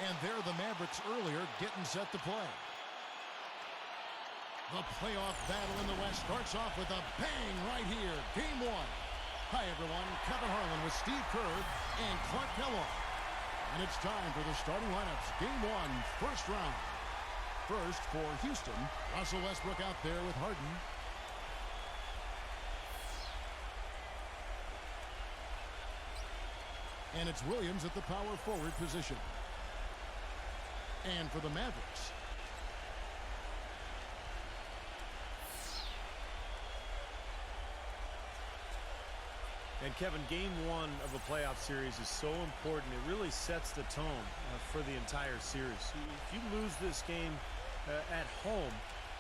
And there the Mavericks earlier getting set to play. The playoff battle in the West starts off with a bang right here. Game 1. Hi, everyone. Kevin Harlan with Steve Kerr and Clark Kellogg. And it's time for the starting lineups. Game 1, first round. First for Houston, Russell Westbrook out there with Harden. And it's Williams at the power forward position. And for the Mavericks, and Kevin, game 1 of a playoff series is so important. It really sets the tone for the entire series. If you lose this game at home,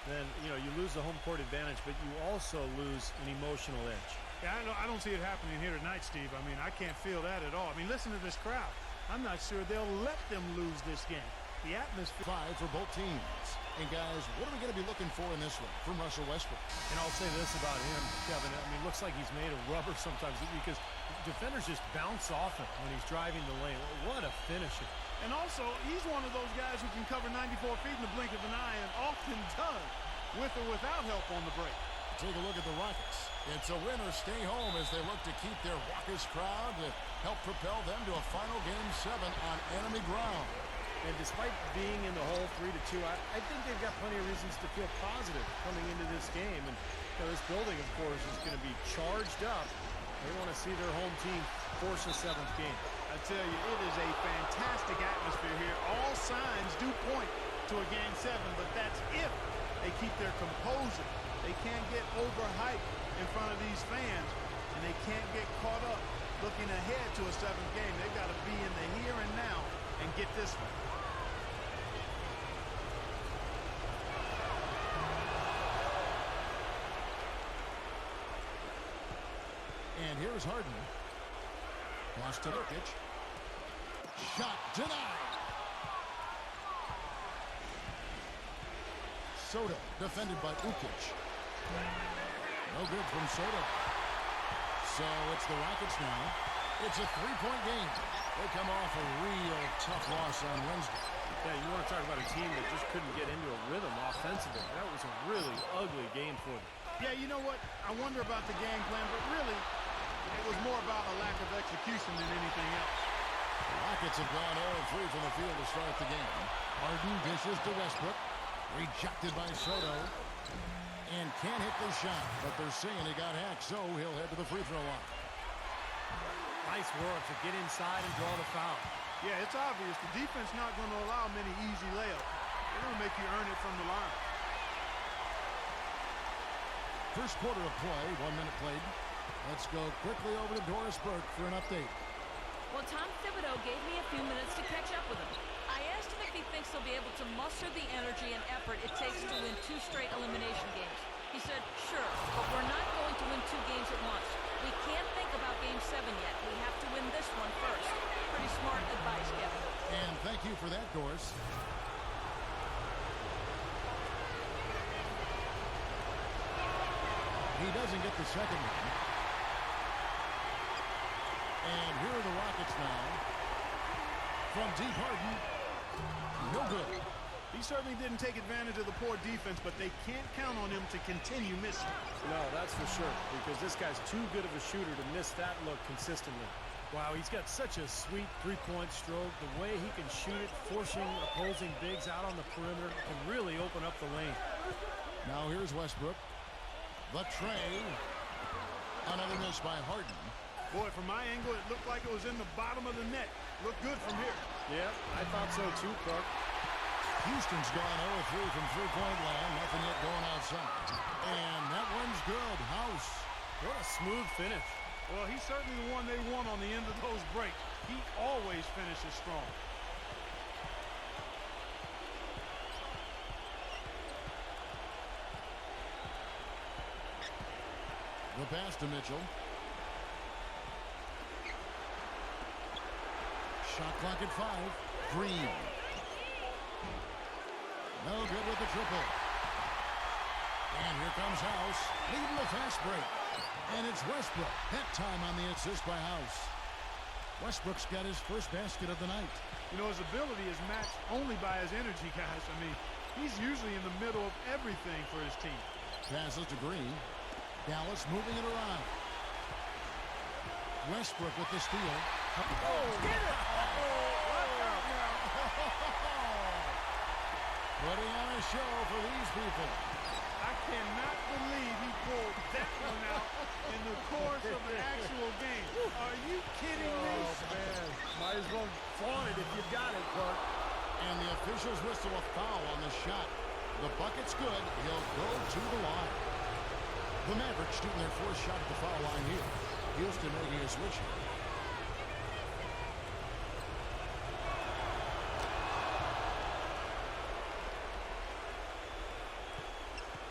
then you lose the home court advantage, but you also lose an emotional edge. Yeah, I don't see it happening here tonight, Steve. I mean, I can't feel that at all. I mean, listen to this crowd. I'm not sure they'll let them lose this game. The atmosphere. 5 for both teams. And guys, what are we going to be looking for in this one from Russell Westbrook? And I'll say this about him, Kevin. I mean, it looks like he's made of rubber sometimes because defenders just bounce off him when he's driving the lane. What a finisher. And also, he's one of those guys who can cover 94 feet in the blink of an eye and often does, with or without help on the break. Take a look at the Rockets. It's a win or stay home as they look to keep their raucous crowd to help propel them to a final Game 7 on enemy ground. And despite being in the hole 3-2, I think they've got plenty of reasons to feel positive coming into this game. And this building, of course, is going to be charged up. They want to see their home team force a 7th game. I tell you, it is a fantastic atmosphere here. All signs do point to a Game 7, but that's if they keep their composure. They can't get overhyped in front of these fans, and they can't get caught up looking ahead to a 7th game. They've got to be in the here and now and get this one. And here's Harden. Pass to Nurkic. Shot denied. Sotto defended by Ukic. No good from Sotto. So it's the Rockets now. It's a 3-point game. They come off a real tough loss on Wednesday. Yeah, you want to talk about a team that just couldn't get into a rhythm offensively. That was a really ugly game for them. Yeah, you know what? I wonder about the game plan, but really, it was more about a lack of execution than anything else. The Rockets have gone 0-3 from the field to start the game. Harden dishes to Westbrook. Rejected by Sotto. And can't hit the shot, but they're saying he got hacked, so he'll head to the free throw line. Nice work to get inside and draw the foul. Yeah, it's obvious. The defense not going to allow many easy layups. They're going to make you earn it from the line. First quarter of play, 1 minute played. Let's go quickly over to Doris Burke for an update. Well, Tom Thibodeau gave me a few minutes to catch up with him. I asked him if he thinks he'll be able to muster the energy and effort it takes to win 2 straight elimination games. He said, sure, but we're not going to win 2 games at once. We can't think about Game 7 yet. We have to win this one first. Pretty smart advice, Kevin. And thank you for that, Doris. He doesn't get the second one. And here are the Rockets now. From deep, Harden. No good. He certainly didn't take advantage of the poor defense, but they can't count on him to continue missing. No, that's for sure, because this guy's too good of a shooter to miss that look consistently. Wow, he's got such a sweet three-point stroke. The way he can shoot it, forcing opposing bigs out on the perimeter, can really open up the lane. Now here's Westbrook. The tray. Another miss by Harden. Boy, from my angle, it looked like it was in the bottom of the net. Looked good from here. Yeah, I thought so too, Clark. Houston's gone 0-3 from three-point land. Nothing yet going outside. And that one's good. House. What a smooth finish. Well, he's certainly the one they want on the end of those breaks. He always finishes strong. The pass to Mitchell. Shot clock at 5. Green. No good with the triple. And here comes House, leading the fast break. And it's Westbrook. That time on the assist by House. Westbrook's got his first basket of the night. You know, his ability is matched only by his energy, guys. I mean, he's usually in the middle of everything for his team. Passes to Green. Dallas moving it around. Westbrook with the steal. Oh, get it! Watch out now. Putting on a show for these people. I cannot believe he pulled that one out in the course of an actual game. Are you kidding me? Oh, man. Might as well flaunt it if you've got it, Clark. And the officials whistle a foul on the shot. The bucket's good. He'll go to the line. The Mavericks shooting their fourth shot at the foul line here. Houston making a switch here.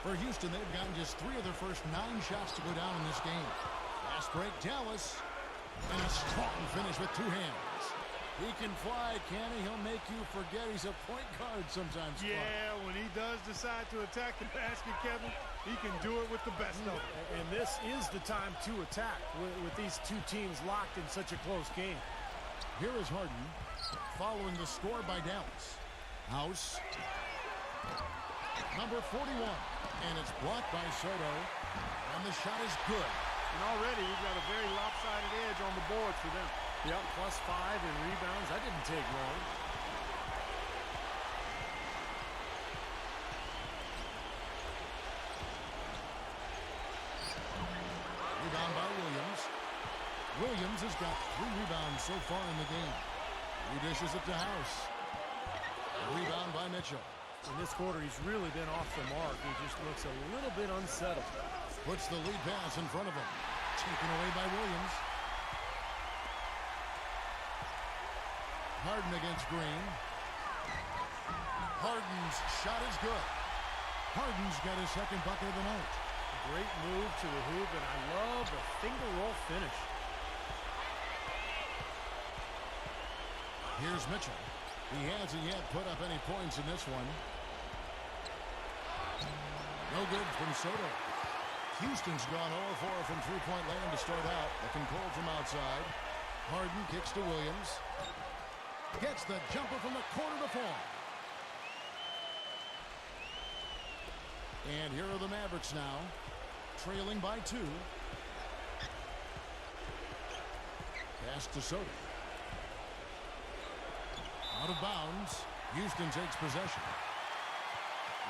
For Houston, they've gotten just 3 of their first 9 shots to go down in this game. Fast break, Dallas. And a strong finish with 2 hands. He can fly, can he? He'll make you forget he's a point guard sometimes. Yeah, when he does decide to attack the basket, Kevin, he can do it with the best of them. And this is the time to attack with these 2 teams locked in such a close game. Here is Harden following the score by Dallas. House. Number 41. And it's blocked by Soto. And the shot is good. And already you've got a very lopsided edge on the board for them. Yep, +5 in rebounds. That didn't take long. Rebound by Williams. Williams has got 3 rebounds so far in the game. He dishes it to House. Rebound by Mitchell. In this quarter, he's really been off the mark. He just looks a little bit unsettled. Puts the lead pass in front of him. Taken away by Williams. Harden against Green. Harden's shot is good. Harden's got his second bucket of the night. Great move to the hoop, and I love the finger roll finish. Here's Mitchell. He hasn't yet put up any points in this one. No good from Soto. Houston's gone 0-4 from three-point land to start out. Looking cold from outside. Harden kicks to Williams. Gets the jumper from the corner to fall. And here are the Mavericks now, trailing by 2. Pass to Soto. Out of bounds. Houston takes possession.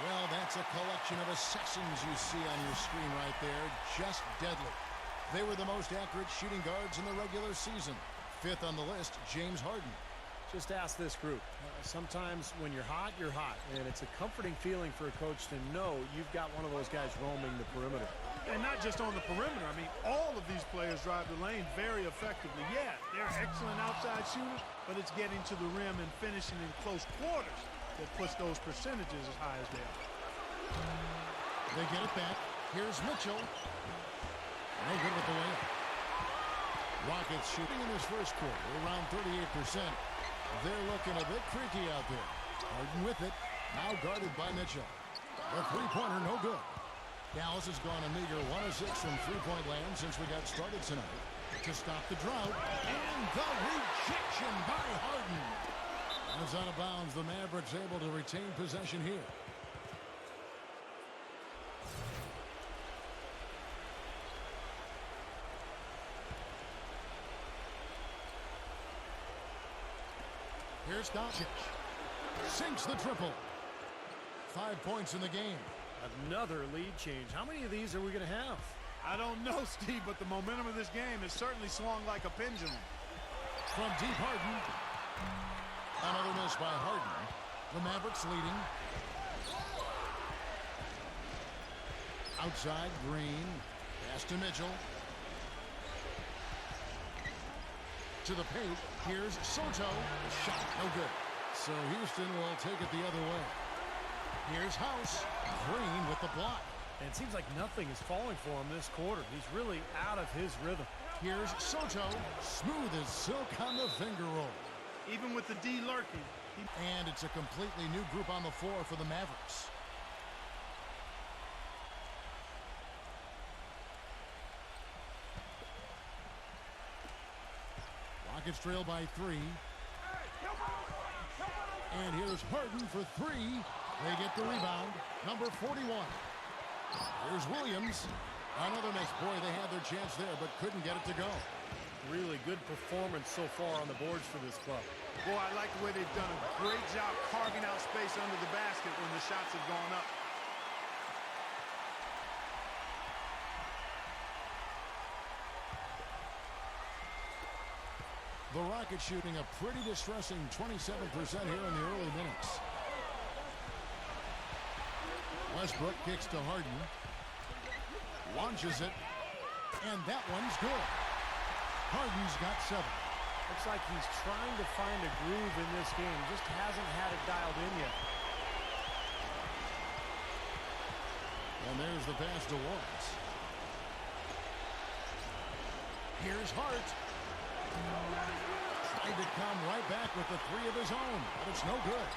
Well, that's a collection of assassins you see on your screen right there. Just deadly. They were the most accurate shooting guards in the regular season. 5th on the list, James Harden. Just ask this group. Sometimes when you're hot, and it's a comforting feeling for a coach to know you've got one of those guys roaming the perimeter. And not just on the perimeter. I mean, all of these players drive the lane very effectively. Yeah, they're excellent outside shooters, but it's getting to the rim and finishing in close quarters that puts those percentages as high as they are. They get it back. Here's Mitchell. No good with the layup. Rockets shooting in this first quarter around 38%. They're looking a bit creaky out there. Harden with it. Now guarded by Mitchell. The three-pointer no good. Dallas has gone a meager 1 of 6 from three-point land since we got started tonight. To stop the drought. And the rejection by Harden. It's out of bounds. The Mavericks able to retain possession here. Here's Doncic. Sinks the triple. 5 points in the game. Another lead change. How many of these are we going to have? I don't know, Steve, but the momentum of this game has certainly swung like a pendulum. From deep, Harden. Another miss by Harden. The Mavericks leading. Outside, Green. Pass to Mitchell. To the paint. Here's Soto. Shot no good. So Houston will take it the other way. Here's House. Green with the block. And it seems like nothing is falling for him this quarter. He's really out of his rhythm. Here's Soto. Smooth as silk on the finger roll. Even with the D lurking. And it's a completely new group on the floor for the Mavericks. Rockets trail by 3. And here's Harden for 3. They get the rebound. Number 41. Here's Williams. Another miss. Boy, they had their chance there, but couldn't get it to go. Really good performance so far on the boards for this club. Boy, I like the way they've done a great job carving out space under the basket when the shots have gone up. The Rockets shooting a pretty distressing 27% here in the early minutes. Westbrook kicks to Harden. Launches it. And that one's good. Harden's got 7. Looks like he's trying to find a groove in this game. Just hasn't had it dialed in yet. And there's the pass to Lawrence. Here's Hart. Trying to come right back with the 3 of his own, but it's no good.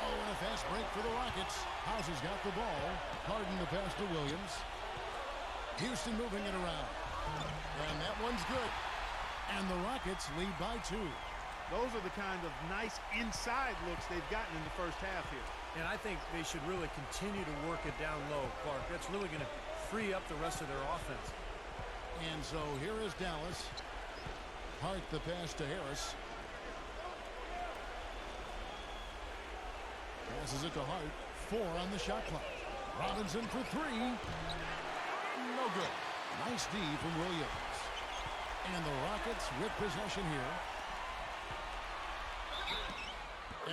Oh, and a fast break for the Rockets. House has got the ball. Harden the pass to Williams. Houston moving it around. And that one's good. And the Rockets lead by 2. Those are the kind of nice inside looks they've gotten in the first half here. And I think they should really continue to work it down low, Clark. That's really going to free up the rest of their offense. And so here is Dallas. Hart the pass to Harris. Passes it to Hart. 4 on the shot clock. Robinson for 3. No good. Nice D from Williams. And the Rockets with possession here.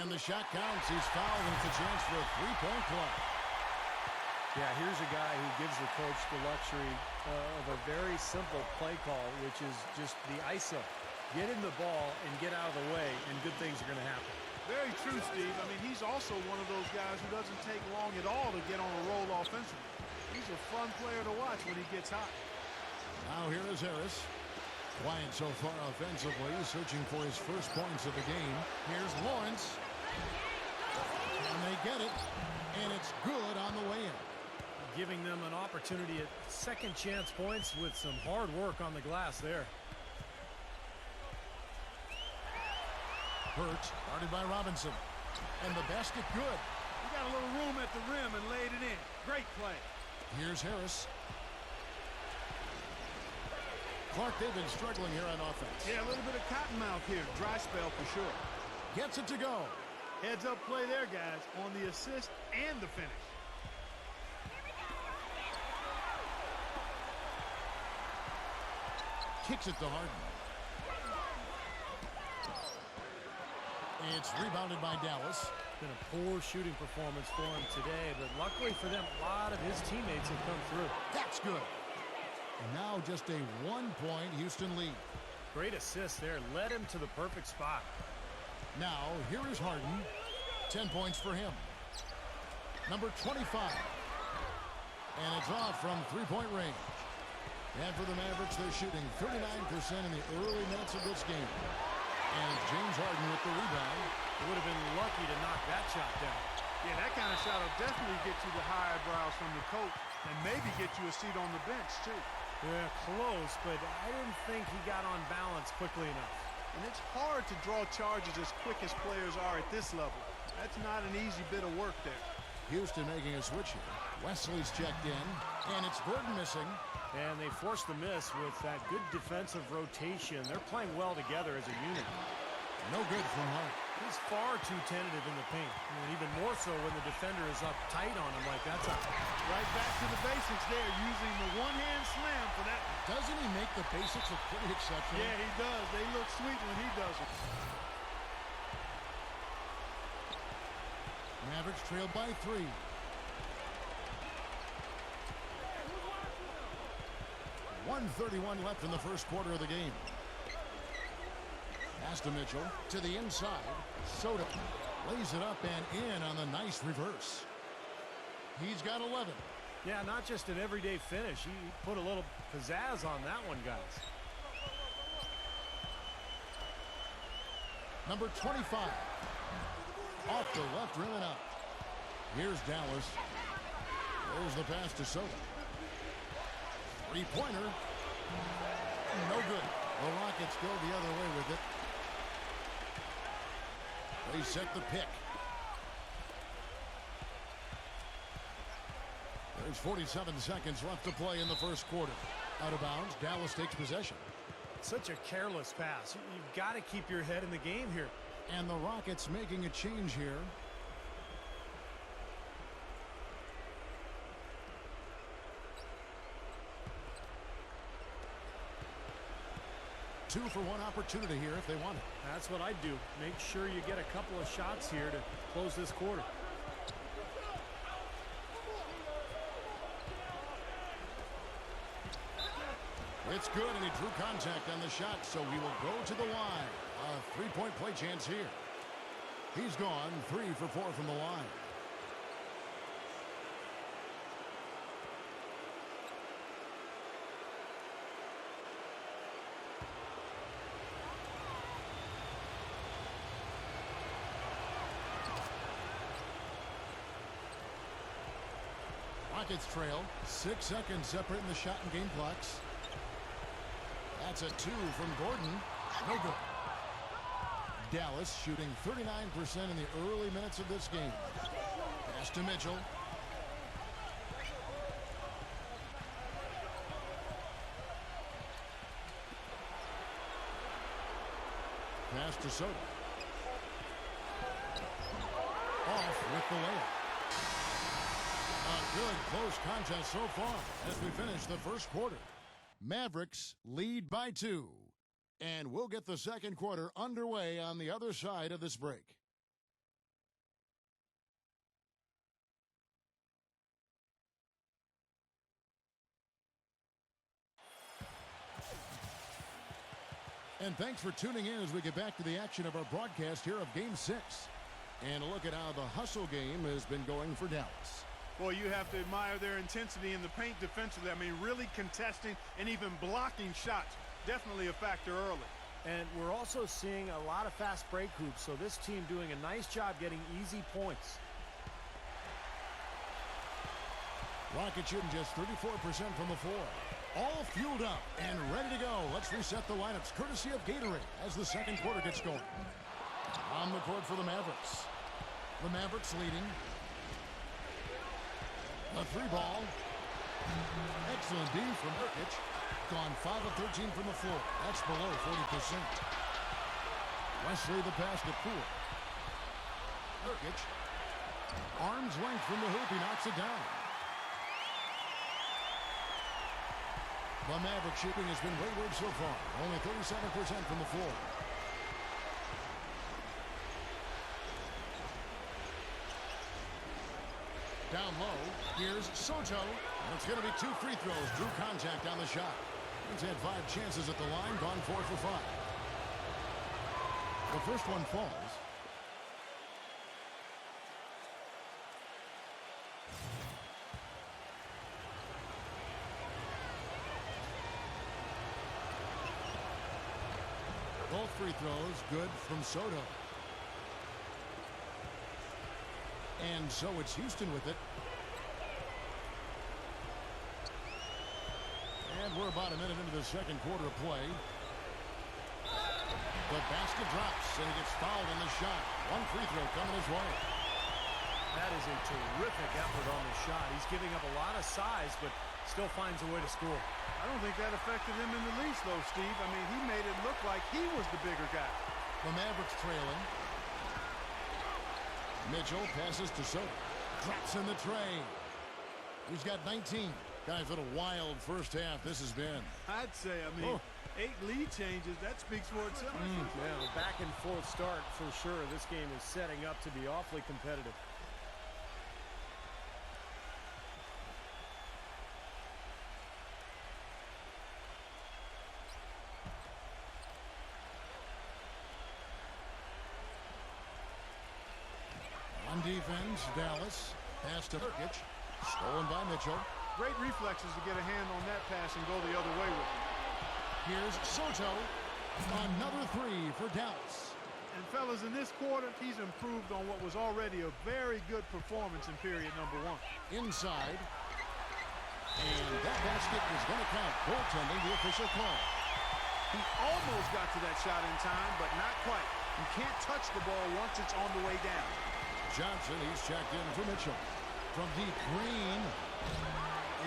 And the shot counts. He's fouled, and it's a chance for a 3-point play. Yeah, here's a guy who gives the coach the luxury of a very simple play call, which is just the ISO. Get in the ball and get out of the way, and good things are going to happen. Very true, Steve. I mean, he's also one of those guys who doesn't take long at all to get on a roll offensively. He's a fun player to watch when he gets hot. Now here is Harris. Quiet so far offensively, searching for his first points of the game. Here's Lawrence. And they get it, and it's good on the way in. Giving them an opportunity at second chance points with some hard work on the glass there. Hurt, guarded by Robinson. And the basket good. He got a little room at the rim and laid it in. Great play. Here's Harris. Clark, they've been struggling here on offense. Yeah, a little bit of cottonmouth here. Dry spell for sure. Gets it to go. Heads up play there, guys, on the assist and the finish. Kicks it to Harden. It's rebounded by Dallas. Been a poor shooting performance for him today, but luckily for them, a lot of his teammates have come through. That's good. And now just a 1-point Houston lead. Great assist there. Led him to the perfect spot. Now, here is Harden. 10 points for him. Number 25. And it's off from three-point range. And for the Mavericks, they're shooting 39% in the early minutes of this game. And it's James Harden with the rebound. They would have been lucky to knock that shot down. Yeah, that kind of shot will definitely get you the high eyebrows from the coach and maybe get you a seat on the bench, too. Yeah, close, but I didn't think he got on balance quickly enough. And it's hard to draw charges as quick as players are at this level. That's not an easy bit of work there. Houston making a switch here. Wesley's checked in, and it's Gordon missing. And they forced the miss with that good defensive rotation. They're playing well together as a unit. No good from Hart. He's far too tentative in the paint. And even more so when the defender is up tight on him like that's a... Right back to the basics there, using the one-hand slam for that. Doesn't he make the basics look pretty exceptional? Yeah, he does. They look sweet when he does it. Mavericks trail by 3. .131 left in the first quarter of the game. Pass to Mitchell. To the inside. Sotto lays it up and in on the nice reverse. He's got 11. Yeah, not just an everyday finish. He put a little pizzazz on that one, guys. Number 25. Off the left rim and out. Here's Dallas. There's the pass to Sotto. Three-pointer. No good. The Rockets go the other way with it. They set the pick. There's 47 seconds left to play in the first quarter. Out of bounds, Dallas takes possession. Such a careless pass. You've got to keep your head in the game here. And the Rockets making a change here. Two for one opportunity here if they want it. That's what I'd do. Make sure you get a couple of shots here to close this quarter. It's good, and he drew contact on the shot, so he will go to the line. A three-point play chance here. He's gone 3 for 4 from the line. Rockets trail. 6 seconds separating the shot and game clocks. That's a 2 from Gordon. No good. Dallas shooting 39% in the early minutes of this game. Pass to Mitchell. Pass to Soto. Off with the layup. A good close contest so far as we finish the first quarter. Mavericks lead by 2. And we'll get the second quarter underway on the other side of this break. And thanks for tuning in as we get back to the action of our broadcast here of Game 6. And a look at how the hustle game has been going for Dallas. Boy, you have to admire their intensity in the paint defensively. I mean, really contesting and even blocking shots. Definitely a factor early. And we're also seeing a lot of fast break hoops, so this team doing a nice job getting easy points. Rockets shooting just 34% from the floor. All fueled up and ready to go. Let's reset the lineups courtesy of Gatorade as the second quarter gets going. On the court for the Mavericks. The Mavericks leading. A 3-ball. Excellent D from Nurkic. Gone 5 of 13 from the floor. That's below 40%. Wesley the basket pool. Nurkic. Arm's length from the hoop. He knocks it down. The Maverick shooting has been wayward so far. Only 37% from the floor. Down low, here's Soto. And it's going to be 2 free throws. Drew contact on the shot. He's had 5 chances at the line, gone 4 for 5. The first one falls. Both free throws good from Soto. And so it's Houston with it. And we're about a minute into the second quarter of play. The basket drops, and he gets fouled on the shot. 1 free throw coming his way. That is a terrific effort on the shot. He's giving up a lot of size, but still finds a way to score. I don't think that affected him in the least, though, Steve. I mean, he made it look like he was the bigger guy. The Mavericks trailing. Mitchell passes to Soto. Drops in the tray. He's got 19. Guys, what a wild first half this has been. I'd say, I mean, 8 lead changes, that speaks for itself. Yeah, a back and forth start for sure. This game is setting up to be awfully competitive. On defense, Dallas. Pass to Nurkic. Stolen by Mitchell. Great reflexes to get a hand on that pass and go the other way with it. Here's Soto. Another 3 for Dallas. And fellas, in this quarter, he's improved on what was already a very good performance in period number 1. Inside. And that basket is going to count. Goaltending, the official call. He almost got to that shot in time, but not quite. You can't touch the ball once it's on the way down. Johnson, he's checked in for Mitchell. From deep, Green.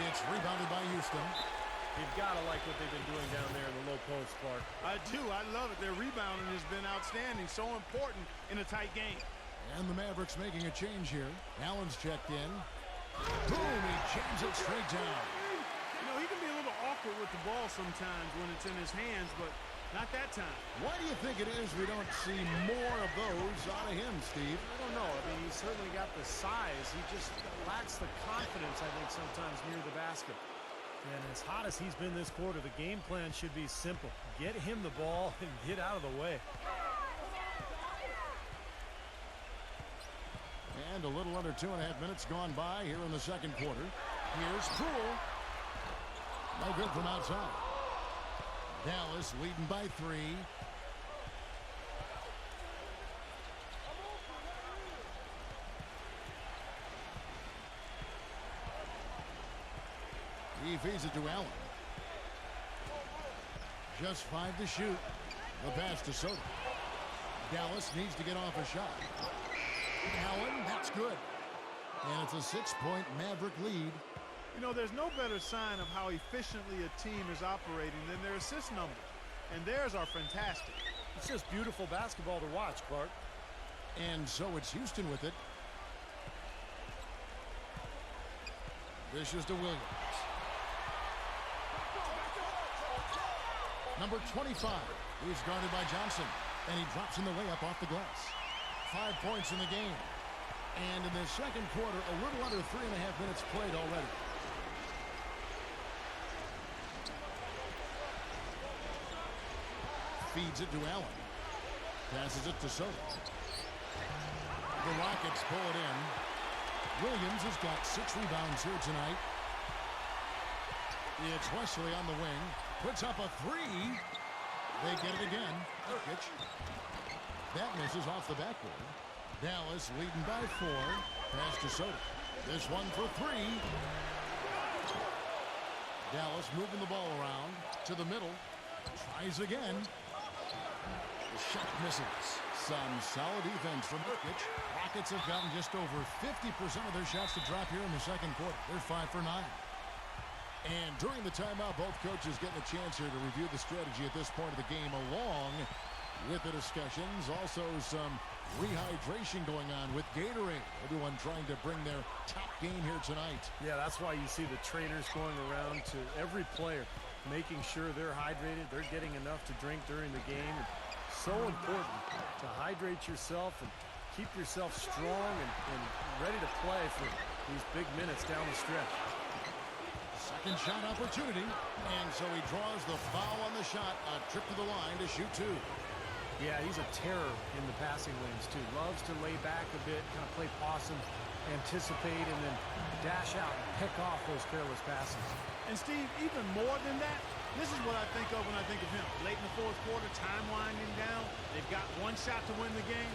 It's rebounded by Houston. You've got to like what they've been doing down there in the low post, Clark. I do. I love it. Their rebounding has been outstanding. So important in a tight game. And the Mavericks making a change here. Allen's checked in. Boom, he jams it straight down. You know, he can be a little awkward with the ball sometimes when it's in his hands, but not that time. Why do you think it is we don't see more of those out of him, Steve? I don't know. I mean, he's certainly got the size. He just lacks the confidence, I think, sometimes near the basket. And as hot as he's been this quarter, the game plan should be simple. Get him the ball and get out of the way. And a little under 2.5 minutes gone by here in the second quarter. Here's Poole. No good from outside. Dallas leading by 3. He feeds it to Allen. Just 5 to shoot. The pass to Soto. Dallas needs to get off a shot. Allen, that's good. And it's a 6-point Maverick lead. You know, there's no better sign of how efficiently a team is operating than their assist numbers. And theirs are fantastic. It's just beautiful basketball to watch, Clark. And so it's Houston with it. This is to Williams. Number 25. He's guarded by Johnson. And he drops in the layup off the glass. 5 points in the game. And in the second quarter, a little under 3.5 minutes played already. Feeds it to Allen. Passes it to Soto. The Rockets pull it in. Williams has got 6 rebounds here tonight. It's Wesley on the wing. Puts up a 3. They get it again. Nurkic. That misses off the backboard. Dallas leading by 4. Pass to Soto. This one for 3. Dallas moving the ball around to the middle. Tries again. The shot misses. Some solid defense from Nurkic. Rockets have gotten just over 50% of their shots to drop here in the second quarter. They're 5 for 9. And during the timeout, both coaches getting a chance here to review the strategy at this point of the game, along with the discussions. Also some rehydration going on with Gatorade. Everyone trying to bring their top game here tonight. Yeah, that's why you see the trainers going around to every player, making sure they're hydrated, they're getting enough to drink during the game. It's so important to hydrate yourself and keep yourself strong and ready to play for these big minutes down the stretch. Second shot opportunity, and so he draws the foul on the shot. A trip to the line to shoot 2. Yeah, he's a terror in the passing lanes, too. Loves to lay back a bit, kind of play possum, anticipate, and then dash out and pick off those careless passes. And, Steve, even more than that, this is what I think of when I think of him. Late in the fourth quarter, time winding down. They've got one shot to win the game.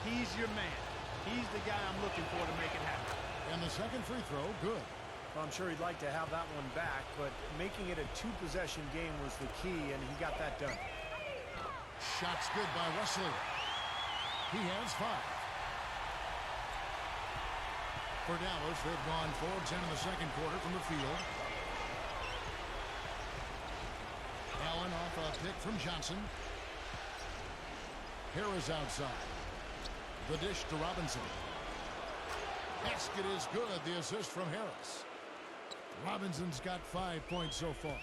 He's your man. He's the guy I'm looking for to make it happen. And the second free throw, good. Well, I'm sure he'd like to have that one back, but making it a 2-possession game was the key, and he got that done. Shots good by Wesley. He has 5. For Dallas, they've gone 4 of 10 in the second quarter from the field. Allen off a pick from Johnson. Harris outside. The dish to Robinson. Basket is good. The assist from Harris. Robinson's got 5 points so far.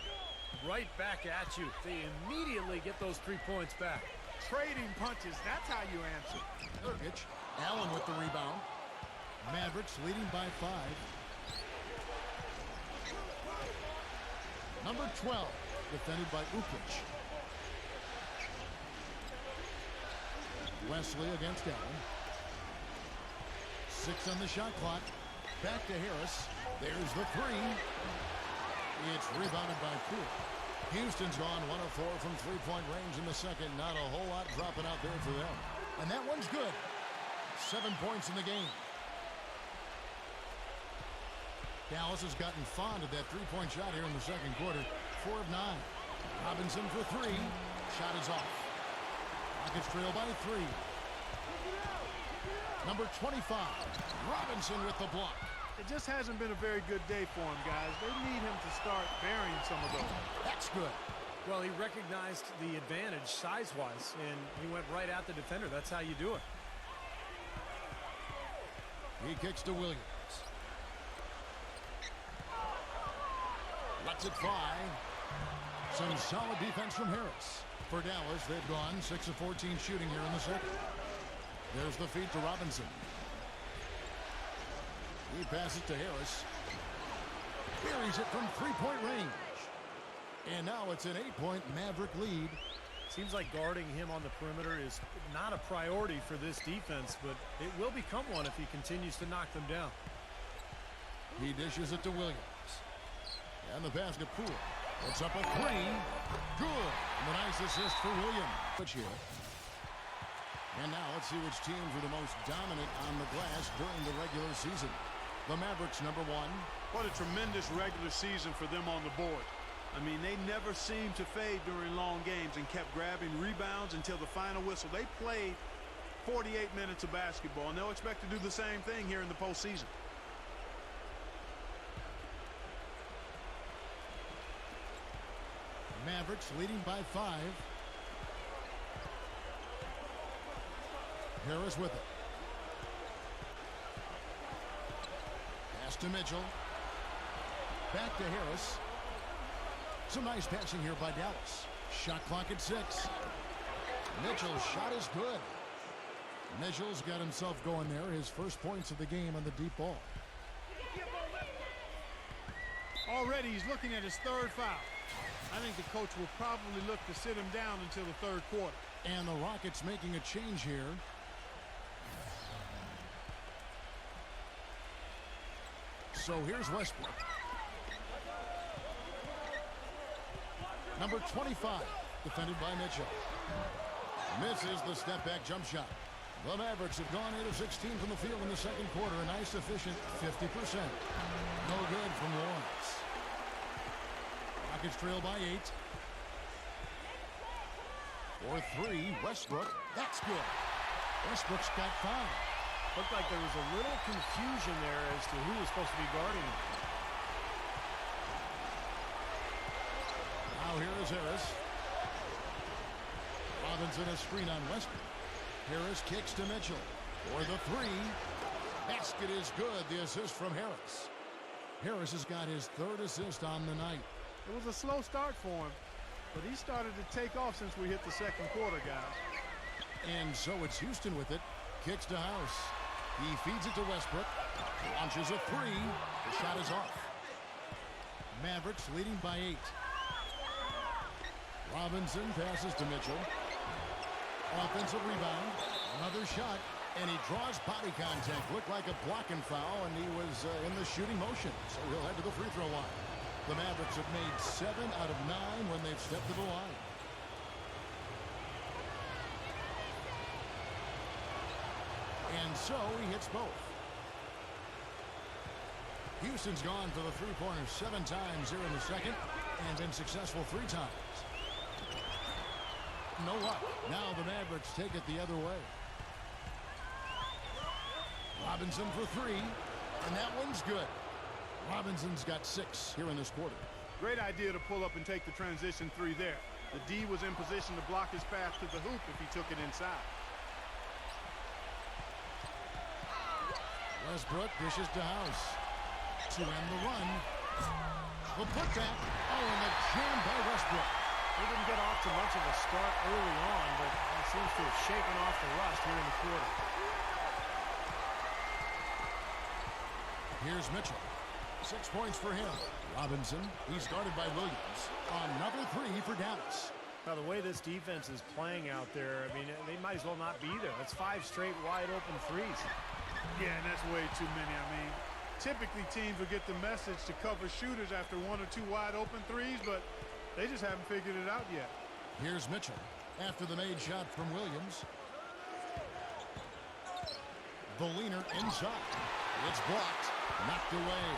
Right back at you. They immediately get those 3 points back. Trading punches, that's how you answer. Nurkic. Allen with the rebound. Mavericks leading by 5. Number 12, defended by Ukic. Wesley against Allen. 6 on the shot clock. Back to Harris. There's the 3. It's rebounded by Poole. Houston's gone 1 of 4 from 3-point range in the second. Not a whole lot dropping out there for them. And that one's good. 7 points in the game. Dallas has gotten fond of that 3-point shot here in the second quarter. 4 of 9. Robinson for 3. Shot is off. Rockets trail by 3. Number 25, Robinson with the block. It just hasn't been a very good day for him, guys. They need him to start burying some of those. That's good. Well, he recognized the advantage size-wise, and he went right at the defender. That's how you do it. He kicks to Williams. Lets it fly. Some solid defense from Harris. For Dallas, they've gone 6 of 14 shooting here in the second. There's the feed to Robinson. He passes to Harris. Buries it from three-point range. And now it's an 8-point Maverick lead. Seems like guarding him on the perimeter is not a priority for this defense, but it will become one if he continues to knock them down. He dishes it to Williams. And the basket Poole. It's up a 3. Good. And a nice assist for Williams. And now let's see which teams are the most dominant on the glass during the regular season. The Mavericks, number 1. What a tremendous regular season for them on the board. I mean, they never seemed to fade during long games and kept grabbing rebounds until the final whistle. They played 48 minutes of basketball, and they'll expect to do the same thing here in the postseason. Mavericks leading by 5. Harris with it. Pass to Mitchell. Back to Harris. Some nice passing here by Dallas. Shot clock at 6. Mitchell's shot is good. Mitchell's got himself going there. His first points of the game on the deep ball. Already he's looking at his third foul. I think the coach will probably look to sit him down until the third quarter. And the Rockets making a change here. So here's Westbrook. Number 25, defended by Mitchell. Misses the step-back jump shot. The Mavericks have gone 8 of 16 from the field in the second quarter. A nice, efficient 50%. No good from Lawrence. Rockets trail by 8. For 3, Westbrook. That's good. Westbrook's got 5. Looked like there was a little confusion there as to who was supposed to be guarding him. Now here is Harris. Robinson a screen on Westbrook. Harris kicks to Mitchell. For the 3. Basket is good. The assist from Harris. Harris has got his 3rd assist on the night. It was a slow start for him, but he started to take off since we hit the second quarter, guys. And so it's Houston with it. Kicks to House. He feeds it to Westbrook. Launches a 3. The shot is off. Mavericks leading by 8. Robinson passes to Mitchell. Offensive rebound. Another shot. And he draws body contact. Looked like a blocking foul, and he was in the shooting motion. So he'll head to the free throw line. The Mavericks have made 7 out of 9 when they've stepped to the line. And so he hits both. Houston's gone for the three-pointer 7 times here in the second and been successful 3 times. No luck. Now the Mavericks take it the other way. Robinson for 3, and that one's good. Robinson's got 6 here in this quarter. Great idea to pull up and take the transition 3 there. The D was in position to block his path to the hoop if he took it inside. Westbrook dishes to House. To end the run. The putback. Oh, and the jam by Westbrook. They didn't get off to much of a start early on, but he seems to have shaken off the rust here in the quarter. Here's Mitchell. 6 points for him. Robinson, he's guarded by Williams. Another 3 for Dallas. Now, the way this defense is playing out there, I mean, they might as well not be there. That's 5 straight wide-open threes. Yeah, and that's way too many. I mean, typically teams will get the message to cover shooters after 1 or 2 wide-open threes, but they just haven't figured it out yet. Here's Mitchell after the made shot from Williams. The leaner inside. It's blocked. Knocked away.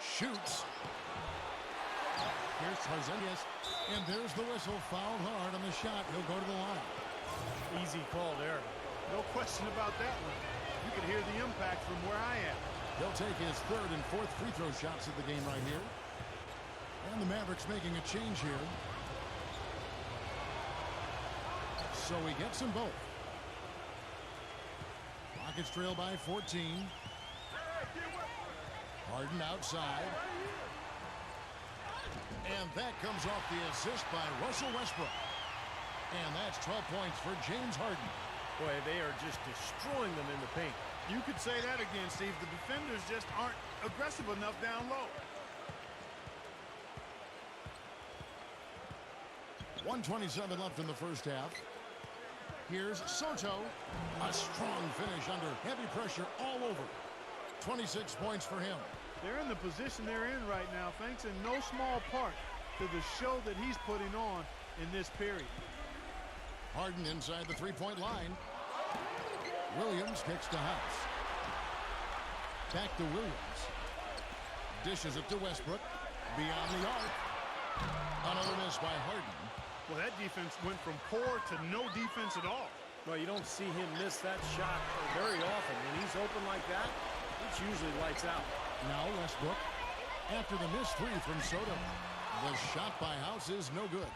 Shoots. Here's Here's Tarzanius, and there's the whistle. Fouled hard on the shot. He'll go to the line. Easy call there. No question about that one. You can hear the impact from where I am. He'll take his third and fourth free throw shots of the game right here. And the Mavericks making a change here. So he gets them both. Rockets trail by 14. Harden outside. And that comes off the assist by Russell Westbrook. And that's 12 points for James Harden. Boy, they are just destroying them in the paint. You could say that again, Steve. The defenders just aren't aggressive enough down low. 1:27 left in the first half. Here's Soto. A strong finish under heavy pressure all over. 26 points for him. They're in the position they're in right now, thanks in no small part to the show that he's putting on in this period. Harden inside the three-point line. Williams kicks to House. Back to Williams. Dishes it to Westbrook. Beyond the arc. Another miss by Harden. Well, that defense went from poor to no defense at all. Well, you don't see him miss that shot very often. When he's open like that, it's usually lights out. Now Westbrook. After the missed three from Soto. The shot by House is no good.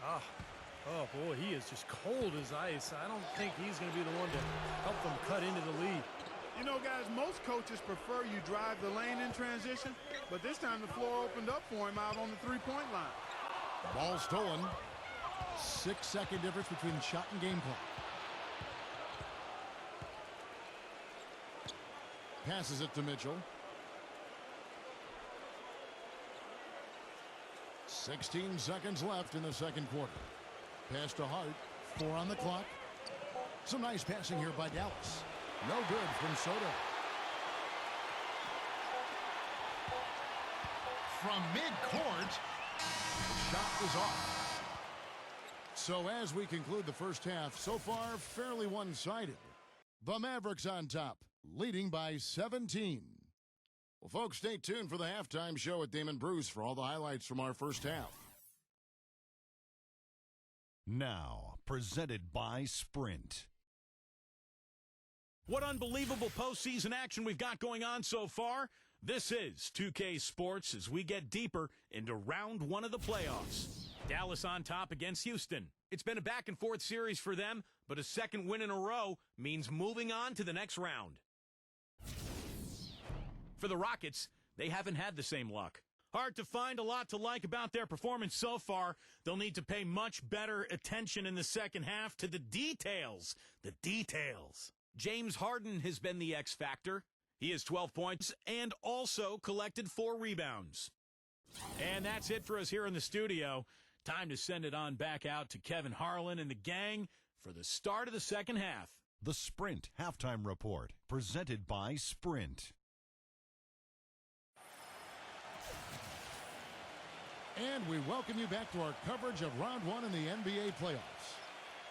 Oh, boy, he is just cold as ice. I don't think he's going to be the one to help them cut into the lead. You know, guys, most coaches prefer you drive the lane in transition, but this time the floor opened up for him out on the three-point line. Ball stolen. 6-second difference between shot and game clock. Passes it to Mitchell. 16 seconds left in the second quarter. Pass to Hart. 4 on the clock. Some nice passing here by Dallas. No good from Soto. From midcourt, shot is off. So as we conclude the first half, so far fairly one-sided. The Mavericks on top, leading by 17. Well, folks, stay tuned for the halftime show with Damon Bruce for all the highlights from our first half. Now, presented by Sprint. What unbelievable postseason action we've got going on so far. This is 2K Sports as we get deeper into round one of the playoffs. Dallas on top against Houston. It's been a back-and-forth series for them, but a second win in a row means moving on to the next round. For the Rockets, they haven't had the same luck. Hard to find a lot to like about their performance so far. They'll need to pay much better attention in the second half to the details. The details. James Harden has been the X factor. He has 12 points and also collected 4 rebounds. And that's it for us here in the studio. Time to send it on back out to Kevin Harlan and the gang for the start of the second half. The Sprint Halftime Report, presented by Sprint. And we welcome you back to our coverage of round one in the NBA playoffs.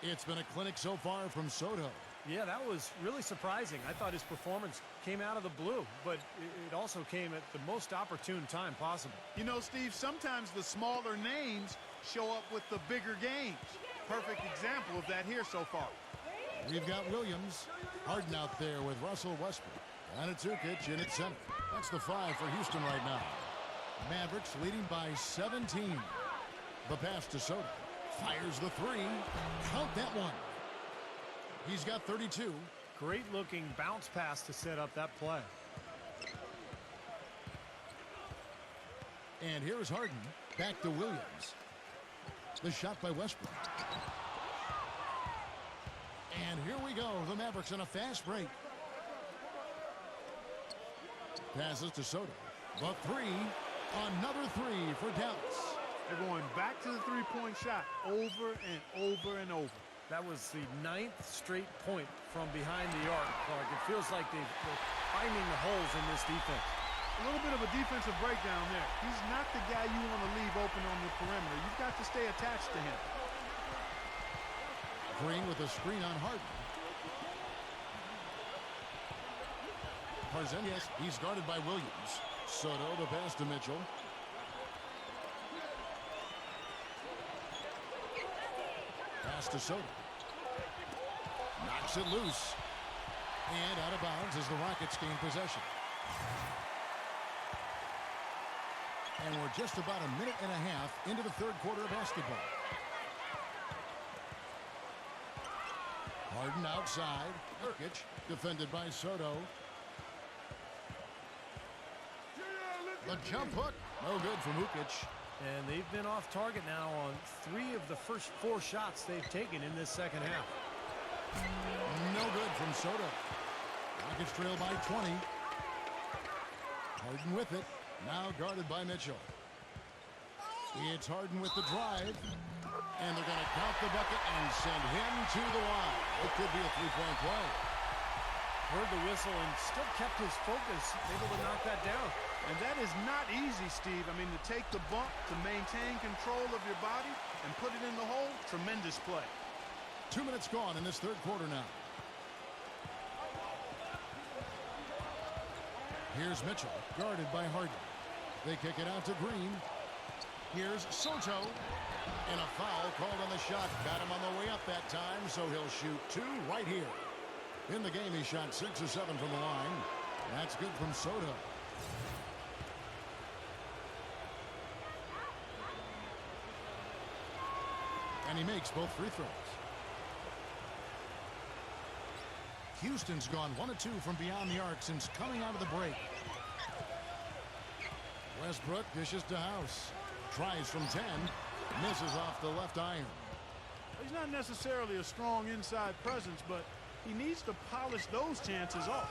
It's been a clinic so far from Soto. Yeah, that was really surprising. I thought his performance came out of the blue, but it also came at the most opportune time possible. You know, Steve, sometimes the smaller names show up with the bigger games. Perfect example of that here so far. We've got Williams. Harden out there with Russell Westbrook. And it's Ukic in at center. That's the 5 for Houston right now. Mavericks leading by 17. The pass to Soto. Fires the 3. Count that one. He's got 32. Great looking bounce pass to set up that play. And here's Harden. Back to Williams. The shot by Westbrook. And here we go. The Mavericks in a fast break. Passes to Soto. The 3. Another 3 for Dallas. They're going back to the three-point shot over and over and over. That was the 9th straight point from behind the arc, Clark. It feels like they're finding the holes in this defense. A little bit of a defensive breakdown there. He's not the guy you want to leave open on the perimeter. You've got to stay attached to him. Green with a screen on Harden. Tarzanius, he's guarded by Williams. Soto, the pass to Mitchell. pass to Sotto. Knocks it loose. And out of bounds as the Rockets gain possession. And we're just about a minute and a half into the third quarter of basketball. Harden outside. Nurkic defended by Sotto. The jump hook. No good from Nurkic. And they've been off target now on 3 of the first 4 shots they've taken in this second half. No good from Sotto. Rockets trail by 20. Harden with it. Now guarded by Mitchell. It's Harden with the drive. And they're going to count the bucket and send him to the line. It could be a three-point play. Heard the whistle and still kept his focus, able to knock that down. And that is not easy, Steve. I mean, to take the bump, to maintain control of your body, and put it in the hole, tremendous play. 2 minutes gone in this third quarter now. Here's Mitchell, guarded by Harden. They kick it out to Green. Here's Sotto. And a foul called on the shot. Got him on the way up that time, so he'll shoot 2 right here. In the game, he shot 6 of 7 from the line. That's good from Sotto. And he makes both free throws. Houston's gone 1 of 2 from beyond the arc since coming out of the break. Westbrook dishes to House. Tries from 10. Misses off the left iron. He's not necessarily a strong inside presence, but he needs to polish those chances off.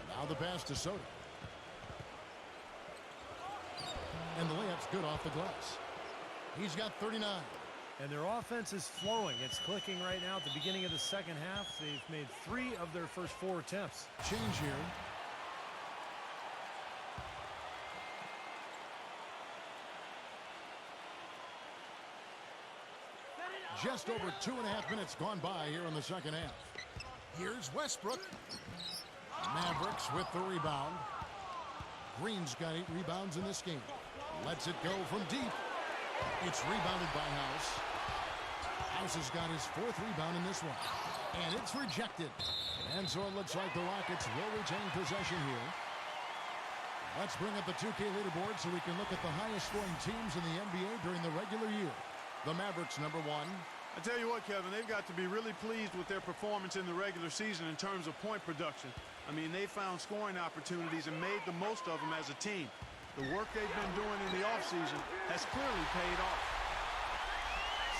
Now the pass to Sotto. And the layup's good off the glass. He's got 39. And their offense is flowing. It's clicking right now at the beginning of the second half. They've made 3 of their first 4 attempts. Change here. Just over 2.5 minutes gone by here in the second half. Here's Westbrook. Mavericks with the rebound. Green's got 8 rebounds in this game. Lets it go from deep. It's rebounded by House. House has got his 4th rebound in this one. And it's rejected. And so it looks like the Rockets will retain possession here. Let's bring up the 2K leaderboard so we can look at the highest scoring teams in the NBA during the regular year. The Mavericks, number 1. I tell you what, Kevin, they've got to be really pleased with their performance in the regular season in terms of point production. I mean, they found scoring opportunities and made the most of them as a team. The work they've been doing in the offseason has clearly paid off.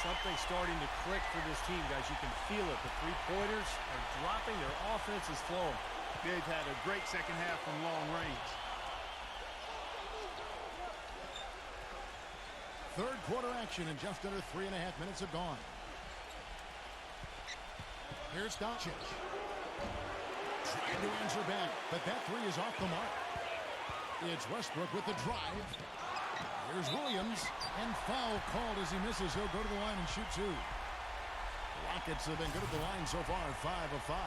Something starting to click for this team, guys. You can feel it. The three-pointers are dropping. Their offense is flowing. They've had a great second half from long range. Third quarter action and just under 3.5 minutes have gone. Here's Doncic. Trying to answer back, but that 3 is off the mark. It's Westbrook with the drive. Here's Williams, and foul called as he misses. He'll go to the line and shoot 2. The Rockets have been good at the line so far, 5 of 5.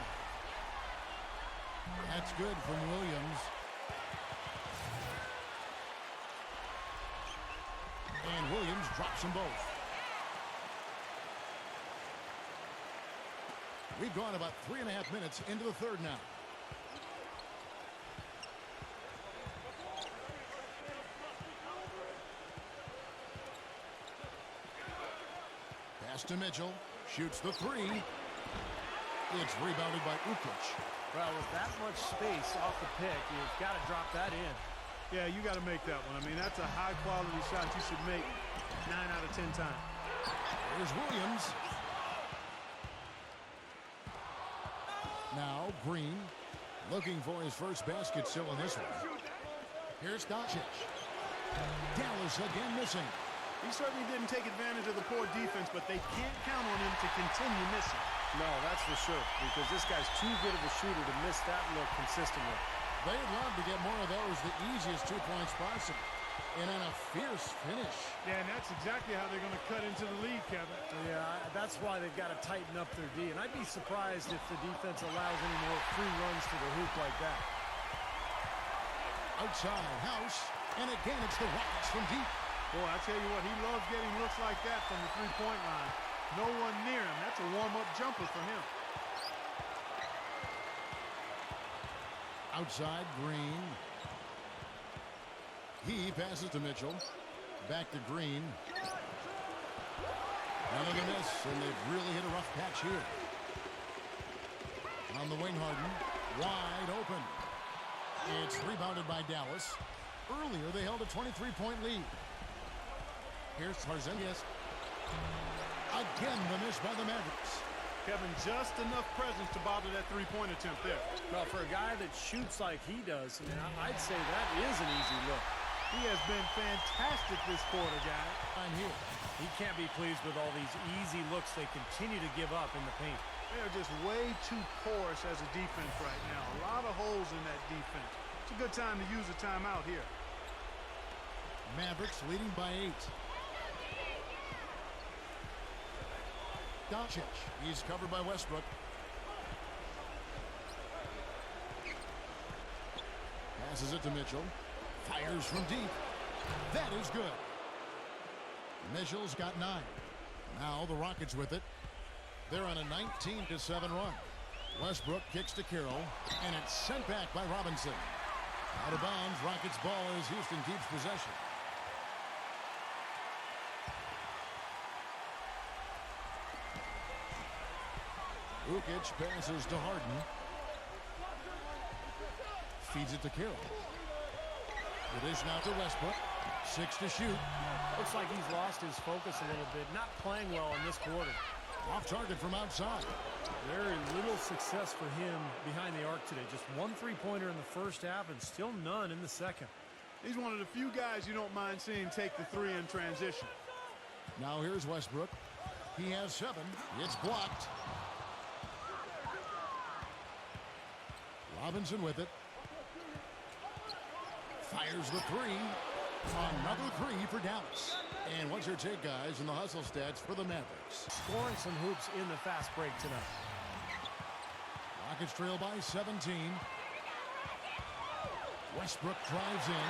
That's good from Williams. And Williams drops them both. We've gone about 3.5 minutes into the third now. Pass to Mitchell. Shoots the 3. It's rebounded by Nurkic. Well, with that much space off the pick, you've got to drop that in. Yeah, you got to make that one. I mean, that's a high-quality shot you should make 9 out of 10 times. Here's Williams. Now Green looking for his first basket still in this one. Here's Doncic. Dallas again missing. He certainly didn't take advantage of the poor defense, but they can't count on him to continue missing. No, that's for sure, because this guy's too good of a shooter to miss that look consistently. They'd love to get more of those, the easiest 2-points possible. And on a fierce finish. Yeah, and that's exactly how they're going to cut into the lead, Kevin. Yeah, that's why they've got to tighten up their D. And I'd be surprised if the defense allows any more free runs to the hoop like that. Outside, House. And again, it's the Rockets from deep. Boy, I tell you what, he loves getting looks like that from the three-point line. No one near him. That's a warm-up jumper for him. Outside, Green. He passes to Mitchell. Back to Green. Another miss, and they've really hit a rough patch here. On the wing, Harden. Wide open. It's rebounded by Dallas. Earlier, they held a 23-point lead. Here's Porzingis. Again, the miss by the Mavericks. Kevin, just enough presence to bother that three-point attempt there. Well, for a guy that shoots like he does, I'd say that is an easy look. He has been fantastic this quarter, guys. I'm here. He can't be pleased with all these easy looks they continue to give up in the paint. They're just way too porous as a defense right now. A lot of holes in that defense. It's a good time to use a timeout here. Mavericks leading by 8. Doncic. He's covered by Westbrook. Passes it to Mitchell. Fires from deep. That is good. Mitchell's got 9. Now the Rockets with it. They're on a 19-7 run. Westbrook kicks to Carroll, and it's sent back by Robinson. Out of bounds, Rockets ball as Houston keeps possession. Ukic passes to Harden. Feeds it to Carroll. The dish now to Westbrook. 6 to shoot. Looks like he's lost his focus a little bit. Not playing well in this quarter. Off target from outside. Very little success for him behind the arc today. Just 1 3-pointer in the first half and still none in the second. He's one of the few guys you don't mind seeing take the 3 in transition. Now here's Westbrook. He has 7. It's blocked. Robinson with it. Fires the 3. Another 3 for Dallas. And what's your take, guys, in the hustle stats for the Mavericks? Scoring some hoops in the fast break tonight. Rockets trail by 17. Westbrook drives in.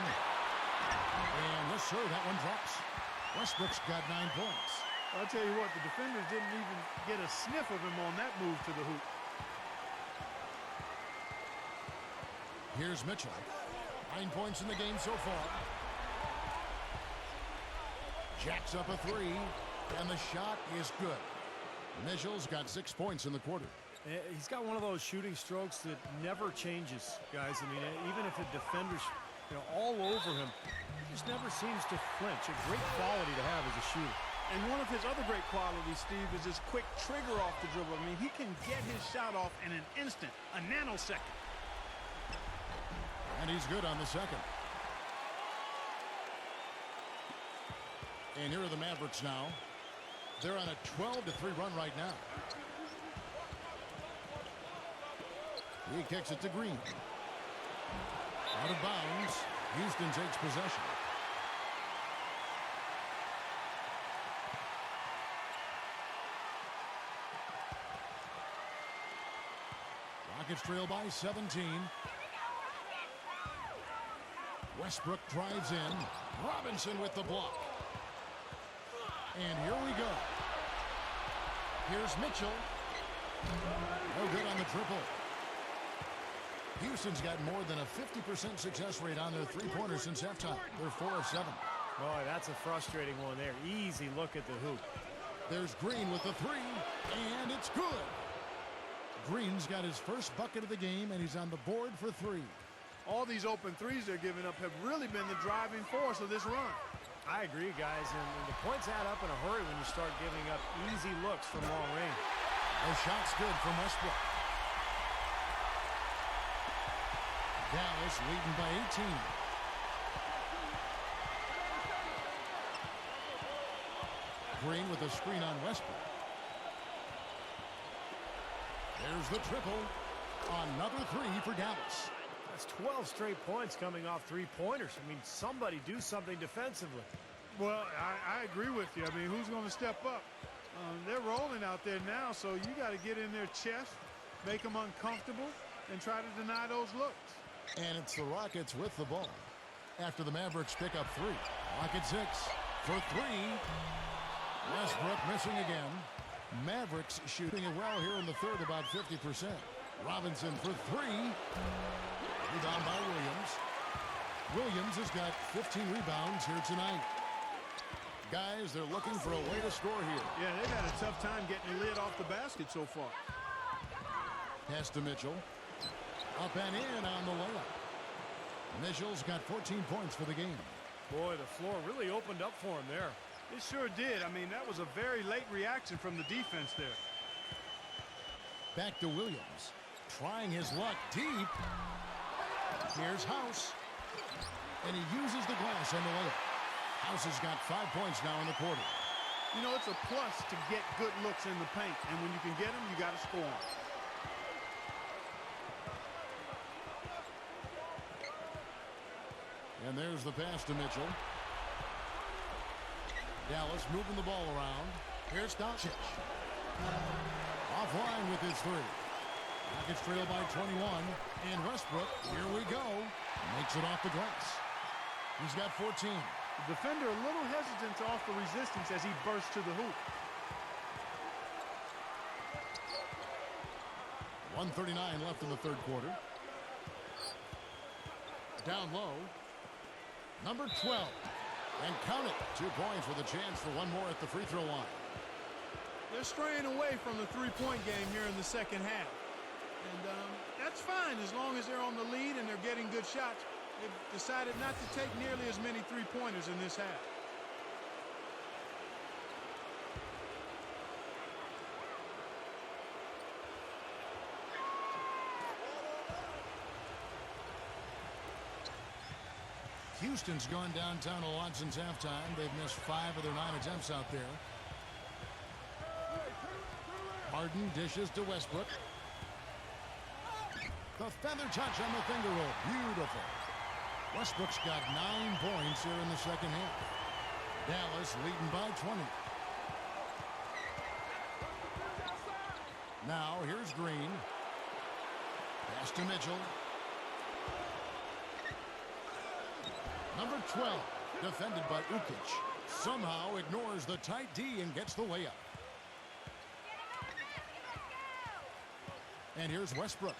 And yes, sir, that one drops. Westbrook's got 9 points. I'll tell you what, the defenders didn't even get a sniff of him on that move to the hoop. Here's Mitchell. 9 points in the game so far. Jacks up a 3, and the shot is good. Mitchell's got 6 points in the quarter. He's got one of those shooting strokes that never changes, guys. I mean, even if the defender's all over him, he just never seems to flinch. A great quality to have as a shooter. And one of his other great qualities, Steve, is his quick trigger off the dribble. I mean, he can get his shot off in an instant, a nanosecond. And he's good on the second. And here are the Mavericks now. They're on a 12-3 run right now. He kicks it to Green. Out of bounds. Houston takes possession. Rockets trail by 17. Westbrook drives in. Robinson with the block. And here we go. Here's Mitchell. No good on the triple. Houston's got more than a 50% success rate on their three-pointers since halftime. They're 4 of 7. Boy, that's a frustrating one there. Easy look at the hoop. There's Green with the 3, and it's good. Green's got his first bucket of the game, and he's on the board for 3. All these open threes they're giving up have really been the driving force of this run. I agree, guys, and the points add up in a hurry when you start giving up easy looks from long range. The shot's good from Westbrook. Dallas leading by 18. Green with a screen on Westbrook. There's the triple. Another 3 for Dallas. That's 12 straight points coming off three-pointers. I mean, somebody do something defensively. Well, I agree with you. I mean, who's going to step up? They're rolling out there now, so you got to get in their chest, make them uncomfortable, and try to deny those looks. And it's the Rockets with the ball. After the Mavericks pick up 3. Rockets 6 for 3. Westbrook missing again. Mavericks shooting it well here in the third, about 50%. Robinson for three. Rebound by Williams. Williams has got 15 rebounds here tonight. Guys, they're looking for a way to score here. Yeah, they've had a tough time getting the lid off the basket so far. Pass to Mitchell. Up and in on the layup. Mitchell's got 14 points for the game. Boy, the floor really opened up for him there. It sure did. I mean, that was a very late reaction from the defense there. Back to Williams. Trying his luck deep. Here's House. And he uses the glass on the layup. House has got 5 points now in the quarter. You know, it's a plus to get good looks in the paint. And when you can get them, you got to score them. And there's the pass to Mitchell. Dallas moving the ball around. Here's Doncic. Offline with his three. Rockets trail by 21. And Westbrook, here we go, makes it off the glass. He's got 14. The defender a little hesitant to offer resistance as he bursts to the hoop. 1:39 left in the third quarter. Down low. Number 12. And count it. 2 points with a chance for one more at the free throw line. They're straying away from the three-point game here in the second half. And that's fine as long as they're on the lead and they're getting good shots. They've decided not to take nearly as many three-pointers in this half. Houston's gone downtown a lot since halftime. They've missed 5 of their 9 attempts out there. Harden dishes to Westbrook. The feather touch on the finger roll. Beautiful. Westbrook's got 9 points here in the second half. Dallas leading by 20. Now here's Green. Pass to Mitchell. Number 12, defended by Ukic. Somehow ignores the tight D and gets the layup. And here's Westbrook.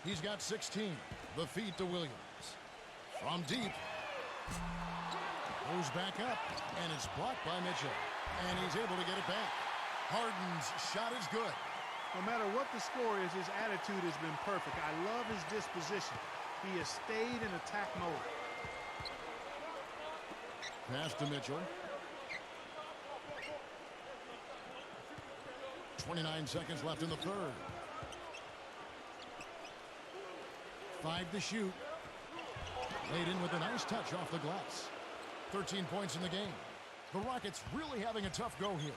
He's got 16. The feed to Williams. From deep. Goes back up. And it's blocked by Mitchell. And he's able to get it back. Harden's shot is good. No matter what the score is, his attitude has been perfect. I love his disposition. He has stayed in attack mode. Pass to Mitchell. 29 seconds left in the third. 5 to shoot. Laid in with a nice touch off the glass. 13 points in the game. The Rockets really having a tough go here.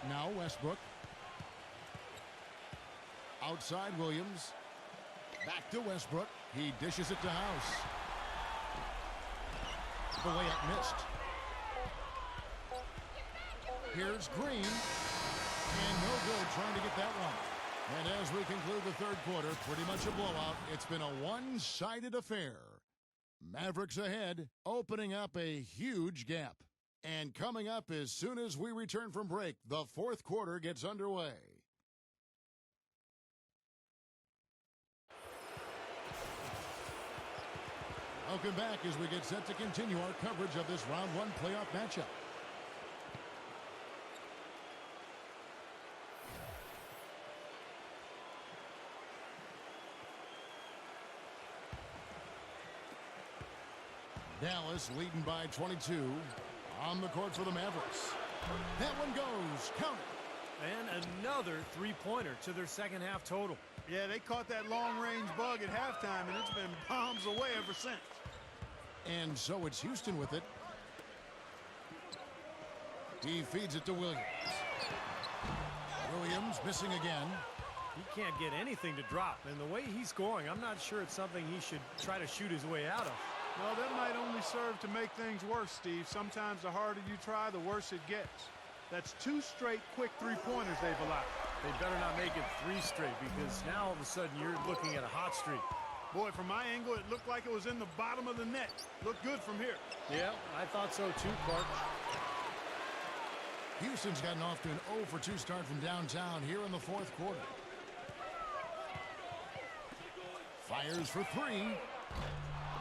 Now Westbrook. Outside Williams. Back to Westbrook. He dishes it to House. The layup missed. Here's Green. And no good trying to get that one. And as we conclude the third quarter, pretty much a blowout. It's been a one-sided affair. Mavericks ahead, opening up a huge gap. And coming up as soon as we return from break, the fourth quarter gets underway. Welcome back as we get set to continue our coverage of this round one playoff matchup. Dallas leading by 22 on the court for the Mavericks. That one goes. Count it. And another three-pointer to their second half total. Yeah, they caught that long-range bug at halftime, and it's been bombs away ever since. And so it's Houston with it. He feeds it to Williams. Williams missing again. He can't get anything to drop, and the way he's scoring, I'm not sure it's something he should try to shoot his way out of. No, that might only serve to make things worse, Steve. Sometimes the harder you try, the worse it gets. That's 2 straight quick three-pointers they've allowed. They better not make it 3 straight, because now all of a sudden you're looking at a hot streak. Boy, from my angle, it looked like it was in the bottom of the net. Looked good from here. Yeah, I thought so too, Clark. Houston's gotten off to an 0 for 2 start from downtown here in the fourth quarter. Fires for 3.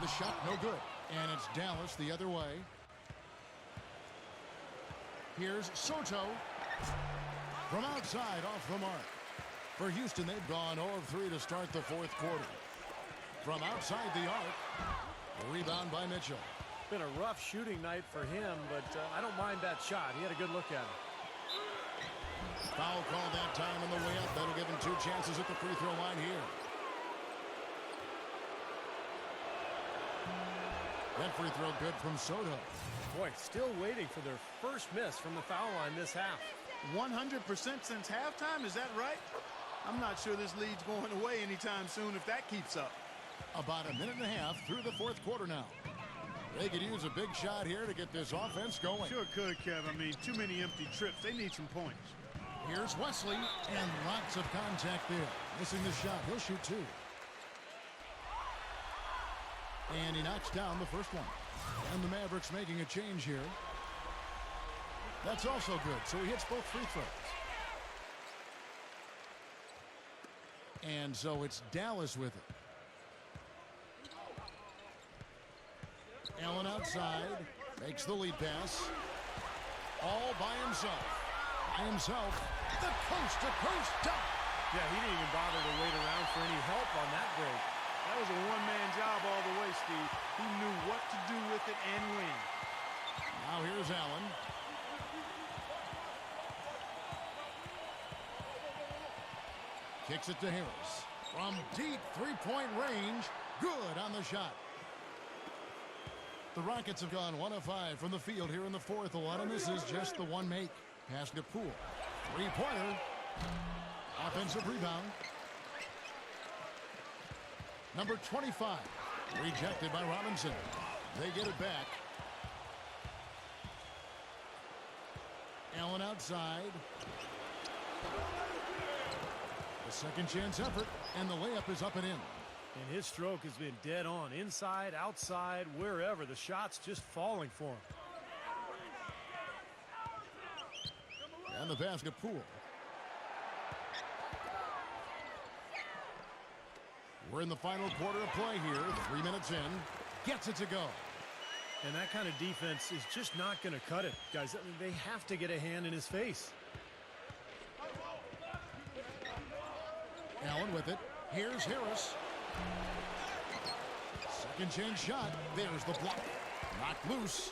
The shot no good. And it's Dallas the other way. Here's Soto. From outside off the mark. For Houston, they've gone 0 of 3 to start the fourth quarter. From outside the arc. Rebound by Mitchell. Been a rough shooting night for him, but I don't mind that shot. He had a good look at it. Foul called that time on the way up. That'll give him 2 chances at the free throw line here. That free throw good from Soto. Boy, still waiting for their first miss from the foul line this half. 100% since halftime, is that right? I'm not sure this lead's going away anytime soon if that keeps up. About a minute and a half through the fourth quarter now. They could use a big shot here to get this offense going. Sure could, Kev. I mean, too many empty trips. They need some points. Here's Wesley, and lots of contact there. Missing the shot. He'll shoot 2. And he knocks down the first one. And the Mavericks making a change here. That's also good. So he hits both free throws. And so it's Dallas with it. Allen outside. Makes the lead pass. All by himself. By himself. The coast-to-coast dunk. Yeah, he didn't even bother to wait around for any help on that break. That was a one-man job all the way, Steve. He knew what to do with it and when. Now here's Allen. Kicks it to Harris. From deep three-point range. Good on the shot. The Rockets have gone 1 of 5 from the field here in the fourth. A lot of misses, just the one make. Pass to Poole. Three-pointer. Offensive rebound. Number 25. Rejected by Robinson. They get it back. Allen outside. A second chance effort, and the layup is up and in. And his stroke has been dead on. Inside, outside, wherever. The shot's just falling for him. And the pass to Poole. We're in the final quarter of play here. 3 minutes in. Gets it to go. And that kind of defense is just not going to cut it. Guys, I mean, they have to get a hand in his face. Allen with it. Here's Harris. Second chance shot. There's the block. Knocked loose.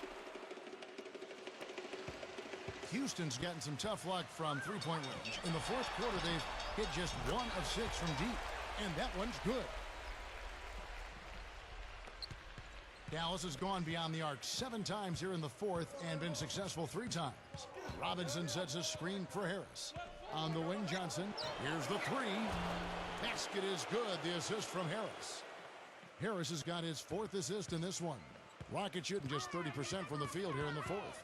Houston's gotten some tough luck from three-point range. In the fourth quarter, they've hit just 1 of 6 from deep. And that one's good. Dallas has gone beyond the arc 7 times here in the fourth and been successful 3 times. Robinson sets a screen for Harris. On the wing, Johnson. Here's the 3. Basket is good. The assist from Harris. Harris has got his 4th assist in this one. Rockets shooting just 30% from the field here in the fourth.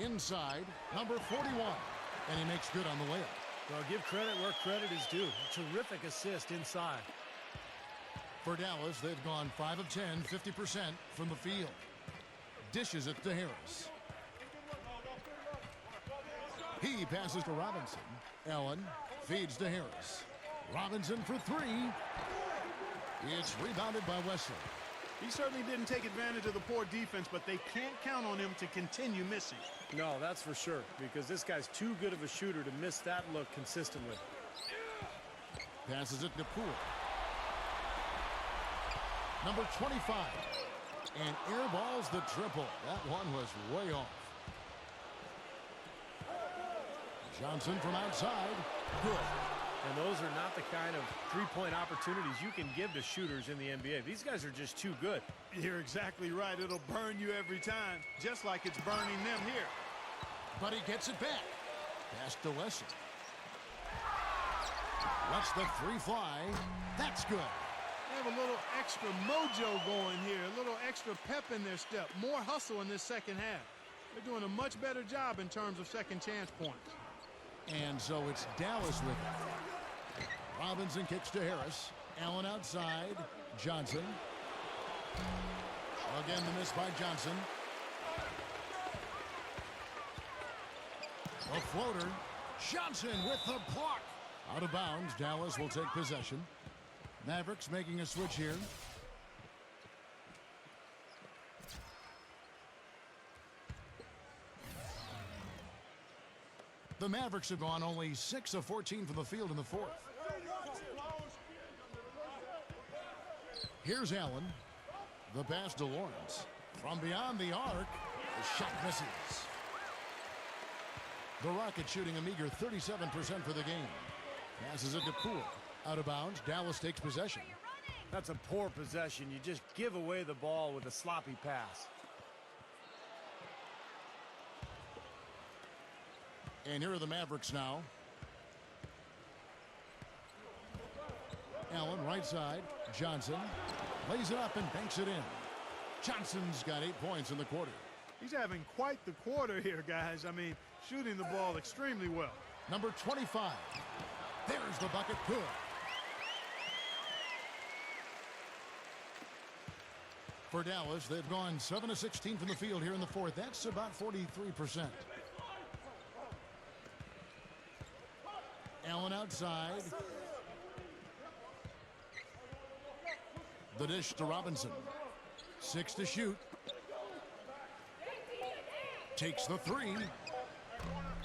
Inside, number 41. And he makes good on the layup. Well, give credit where credit is due. Terrific assist inside. For Dallas, they've gone 5 of 10, 50% from the field. Dishes it to Harris. He passes to Robinson. Allen feeds to Harris. Robinson for 3. It's rebounded by Wesley. He certainly didn't take advantage of the poor defense, but they can't count on him to continue missing. No, that's for sure, because this guy's too good of a shooter to miss that look consistently. Passes it to Poole. Number 25. And airballs the triple. That one was way off. Johnson from outside. Good. And those are not the kind of three-point opportunities you can give to shooters in the NBA. These guys are just too good. You're exactly right. It'll burn you every time, just like it's burning them here. But he gets it back. Pass to Wesley. Lets the 3 fly. That's good. They have a little extra mojo going here, a little extra pep in their step, more hustle in this second half. They're doing a much better job in terms of second chance points. And so it's Dallas with it. Robinson kicks to Harris. Allen outside. Johnson. Again, the miss by Johnson. A floater. Johnson with the block. Out of bounds. Dallas will take possession. Mavericks making a switch here. The Mavericks have gone only 6 of 14 from the field in the fourth. Here's Allen. The pass to Lawrence. From beyond the arc, the shot misses. The Rockets shooting a meager 37% for the game. Passes it to Poole. Out of bounds, Dallas takes possession. That's a poor possession. You just give away the ball with a sloppy pass. And here are the Mavericks now. Allen, right side. Johnson lays it up and banks it in. Johnson's got 8 points in the quarter. He's having quite the quarter here, guys. I mean, shooting the ball extremely well. Number 25. There's the bucket. Good. For Dallas, they've gone 7 of 16 from the field here in the fourth. That's about 43%. Allen outside. The dish to Robinson. 6 to shoot. Takes the 3.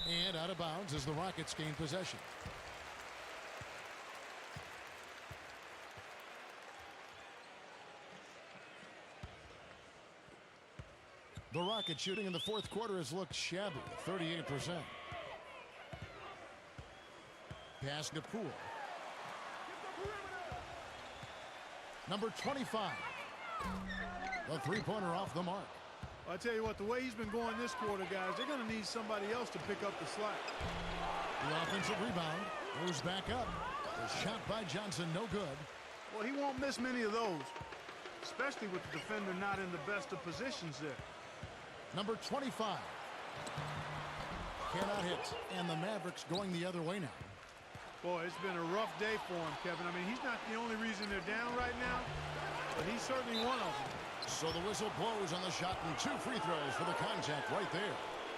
And out of bounds as the Rockets gain possession. The Rockets shooting in the fourth quarter has looked shabby, 38%. Pass to Poole. Number 25. The three-pointer off the mark. I tell you what, the way he's been going this quarter, guys, they're going to need somebody else to pick up the slack. The offensive rebound goes back up. The shot by Johnson, no good. Well, he won't miss many of those, especially with the defender not in the best of positions there. Number 25. Cannot hit. And the Mavericks going the other way now. Boy, it's been a rough day for him, Kevin. I mean, he's not the only reason they're down right now, but he's certainly one of them. So the whistle blows on the shot and 2 free throws for the contact right there.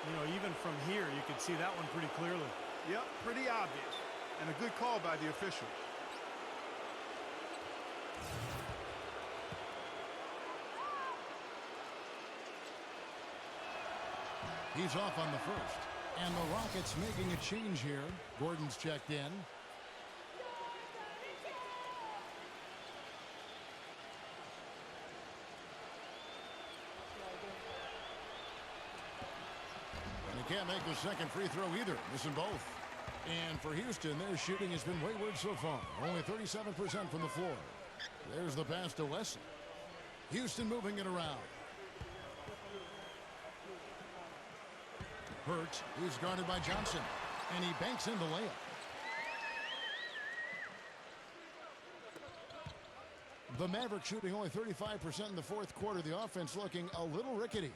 You know, even from here, you can see that one pretty clearly. Yep, pretty obvious. And a good call by the official. He's off on the first. And the Rockets making a change here. Gordon's checked in. And he can't make the second free throw either. Missing both. And for Houston, their shooting has been wayward so far. Only 37% from the floor. There's the pass to Wesley. Houston moving it around. Hurt is guarded by Johnson. And he banks in the layup. The Mavericks shooting only 35% in the fourth quarter. The offense looking a little rickety.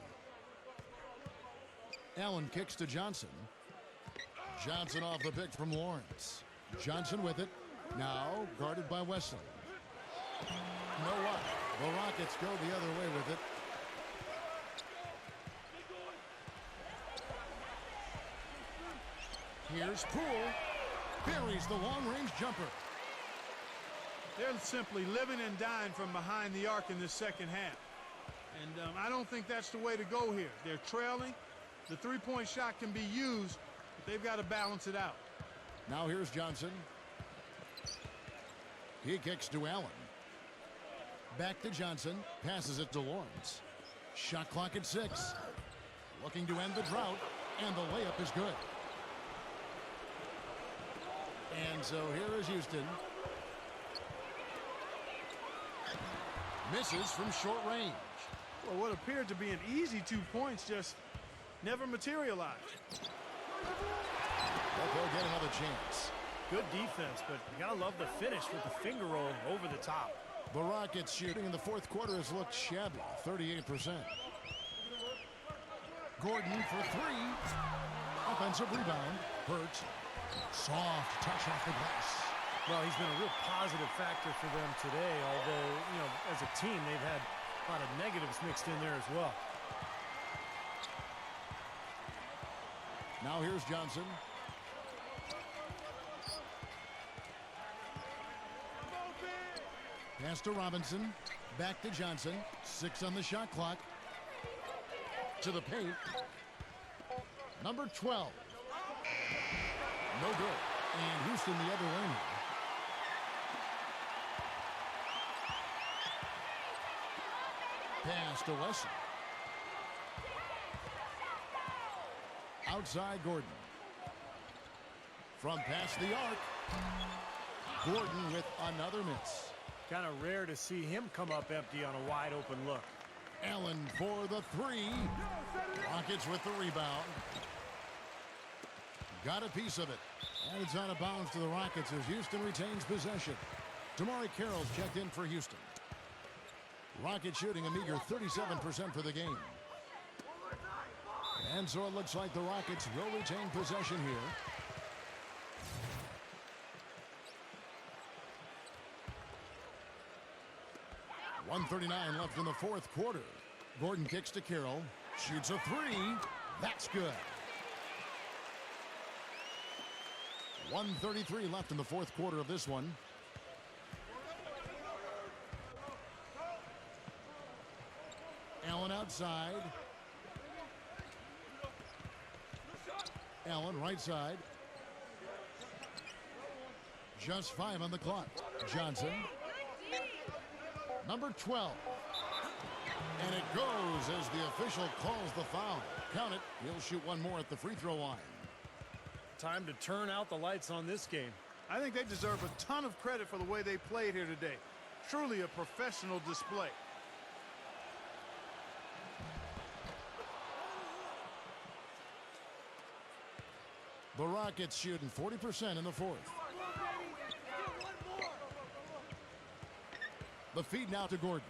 Allen kicks to Johnson. Johnson off the pick from Lawrence. Johnson with it. Now guarded by Wesley. No luck. The Rockets go the other way with it. Here's Poole. Buries the long-range jumper. They're simply living and dying from behind the arc in this second half. And I don't think that's the way to go here. They're trailing. The three-point shot can be used, but they've got to balance it out. Now here's Johnson. He kicks to Allen. Back to Johnson. Passes it to Lawrence. Shot clock at 6. Looking to end the drought. And the layup is good. And so here is Houston. Misses from short range. Well, what appeared to be an easy 2 points just never materialized. But they'll get another chance. Good defense, but you gotta love the finish with the finger roll over the top. The Rockets shooting in the fourth quarter has looked shabby, 38%. Gordon for 3. Offensive rebound. Hurt. Soft touch off the glass. Well, he's been a real positive factor for them today, although, you know, as a team, they've had A lot of negatives mixed in there as well. Now here's Johnson. Pass to Robinson. Back to Johnson. 6 on the shot clock. To the paint. Number 12. No good. And Houston the other way. Pass to Wesson. Outside Gordon. From past the arc. Gordon with another miss. Kind of rare to see him come up empty on a wide open look. Allen for the 3. Rockets with the rebound. Got a piece of it. And it's out of bounds to the Rockets as Houston retains possession. Damari Carroll's checked in for Houston. Rockets shooting a meager 37% for the game. And so it looks like the Rockets will retain possession here. .139 left in the fourth quarter. Gordon kicks to Carroll. Shoots a 3. That's good. 1:33 left in the fourth quarter of this one. Allen outside. Allen right side. Just 5 on the clock. Johnson. Number 12. And it goes as the official calls the foul. Count it. He'll shoot one more at the free throw line. Time to turn out the lights on this game. I think they deserve a ton of credit for the way they played here today. Truly a professional display. The Rockets shooting 40% in the fourth. The feed now to Gordon.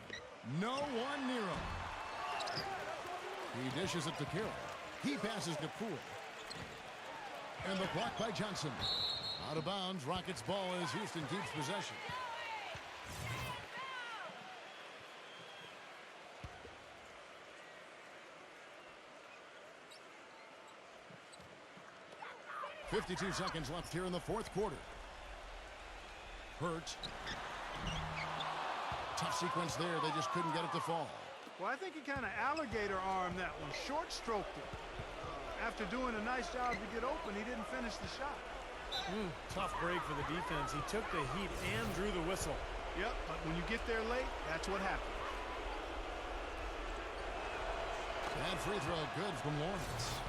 No one near him. He dishes it to Carroll. He passes to Poole. And the block by Johnson. Out of bounds. Rockets ball as Houston keeps possession. .52 seconds left here in the fourth quarter. Hurt. Tough sequence there. They just couldn't get it to fall. Well, I think he kind of alligator armed that one. Short stroked it. After doing a nice job to get open, he didn't finish the shot. Tough break for the defense. He took the heat and drew the whistle. Yep, but when you get there late, that's what happens. Bad free throw, good from Lawrence.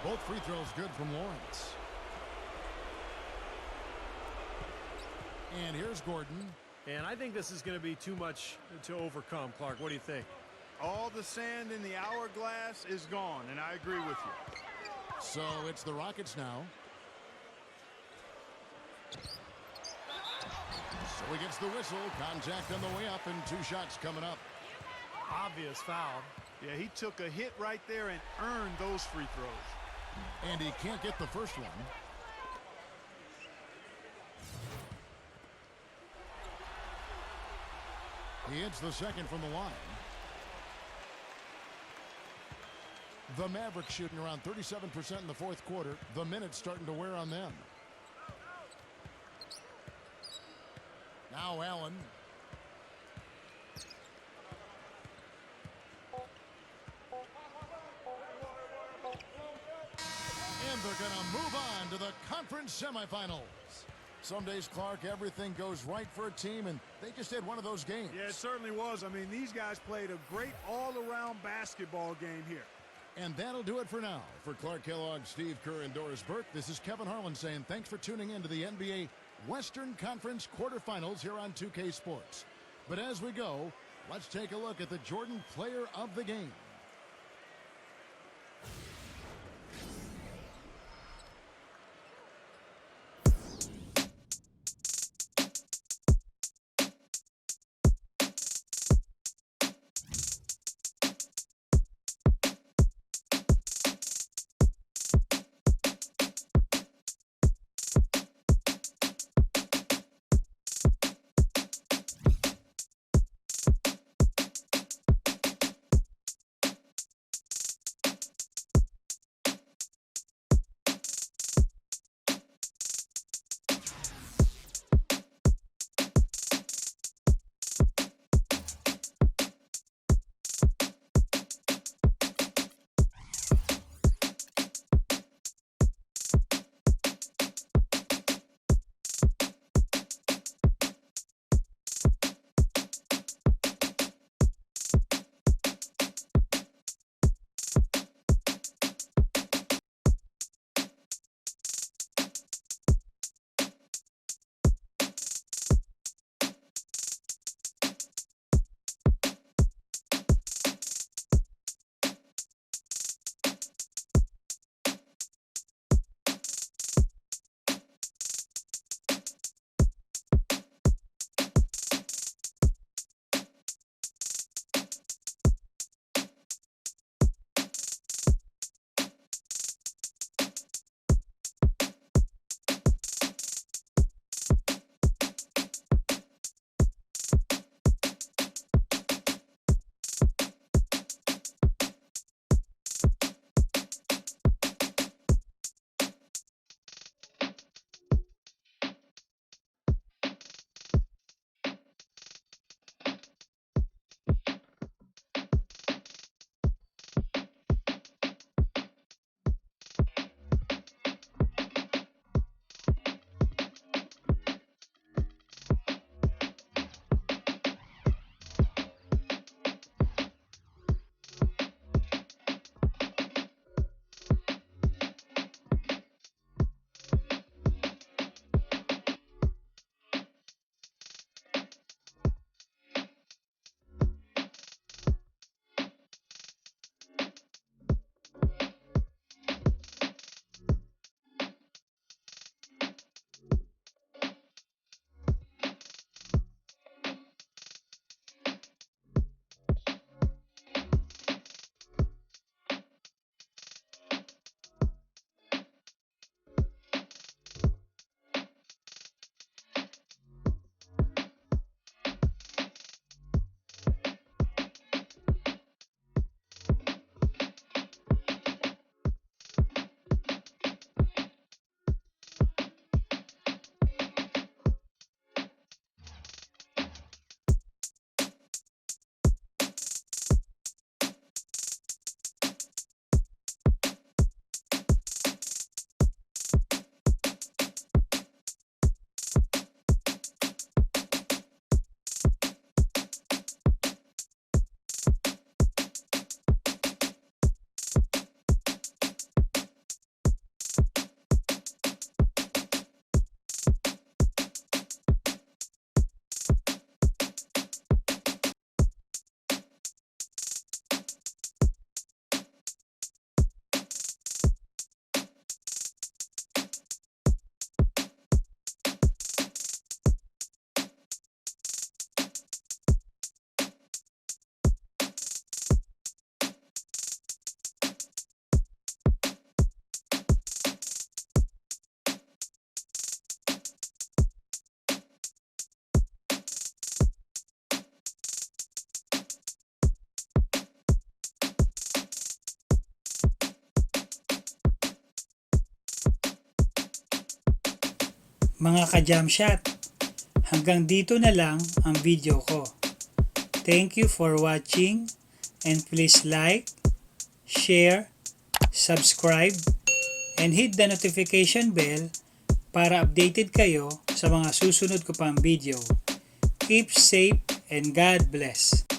Both free throws good from Lawrence. And here's Gordon. And I think this is going to be too much to overcome, Clark. What do you think? All the sand in the hourglass is gone, and I agree with you. So it's the Rockets now. So he gets the whistle. Contact on the way up, and 2 shots coming up. Obvious foul. Yeah, he took a hit right there and earned those free throws. And he can't get the first one. He hits the second from the line. The Mavericks shooting around 37% in the fourth quarter. The minutes starting to wear on them. Now Allen. And they're going to move on to the conference semifinals. Some days, Clark, everything goes right for a team, and they just had one of those games. Yeah, it certainly was. I mean, these guys played a great all-around basketball game here. And that'll do it for now. For Clark Kellogg, Steve Kerr, and Doris Burke, this is Kevin Harlan saying thanks for tuning in to the NBA Western Conference quarterfinals here on 2K Sports. But as we go, let's take a look at the Jordan Player of the Game. Mga ka-jam shot, hanggang dito na lang ang video ko. Thank you for watching and please like, share, subscribe, and hit the notification bell para updated kayo sa mga susunod ko pang video. Keep safe and God bless.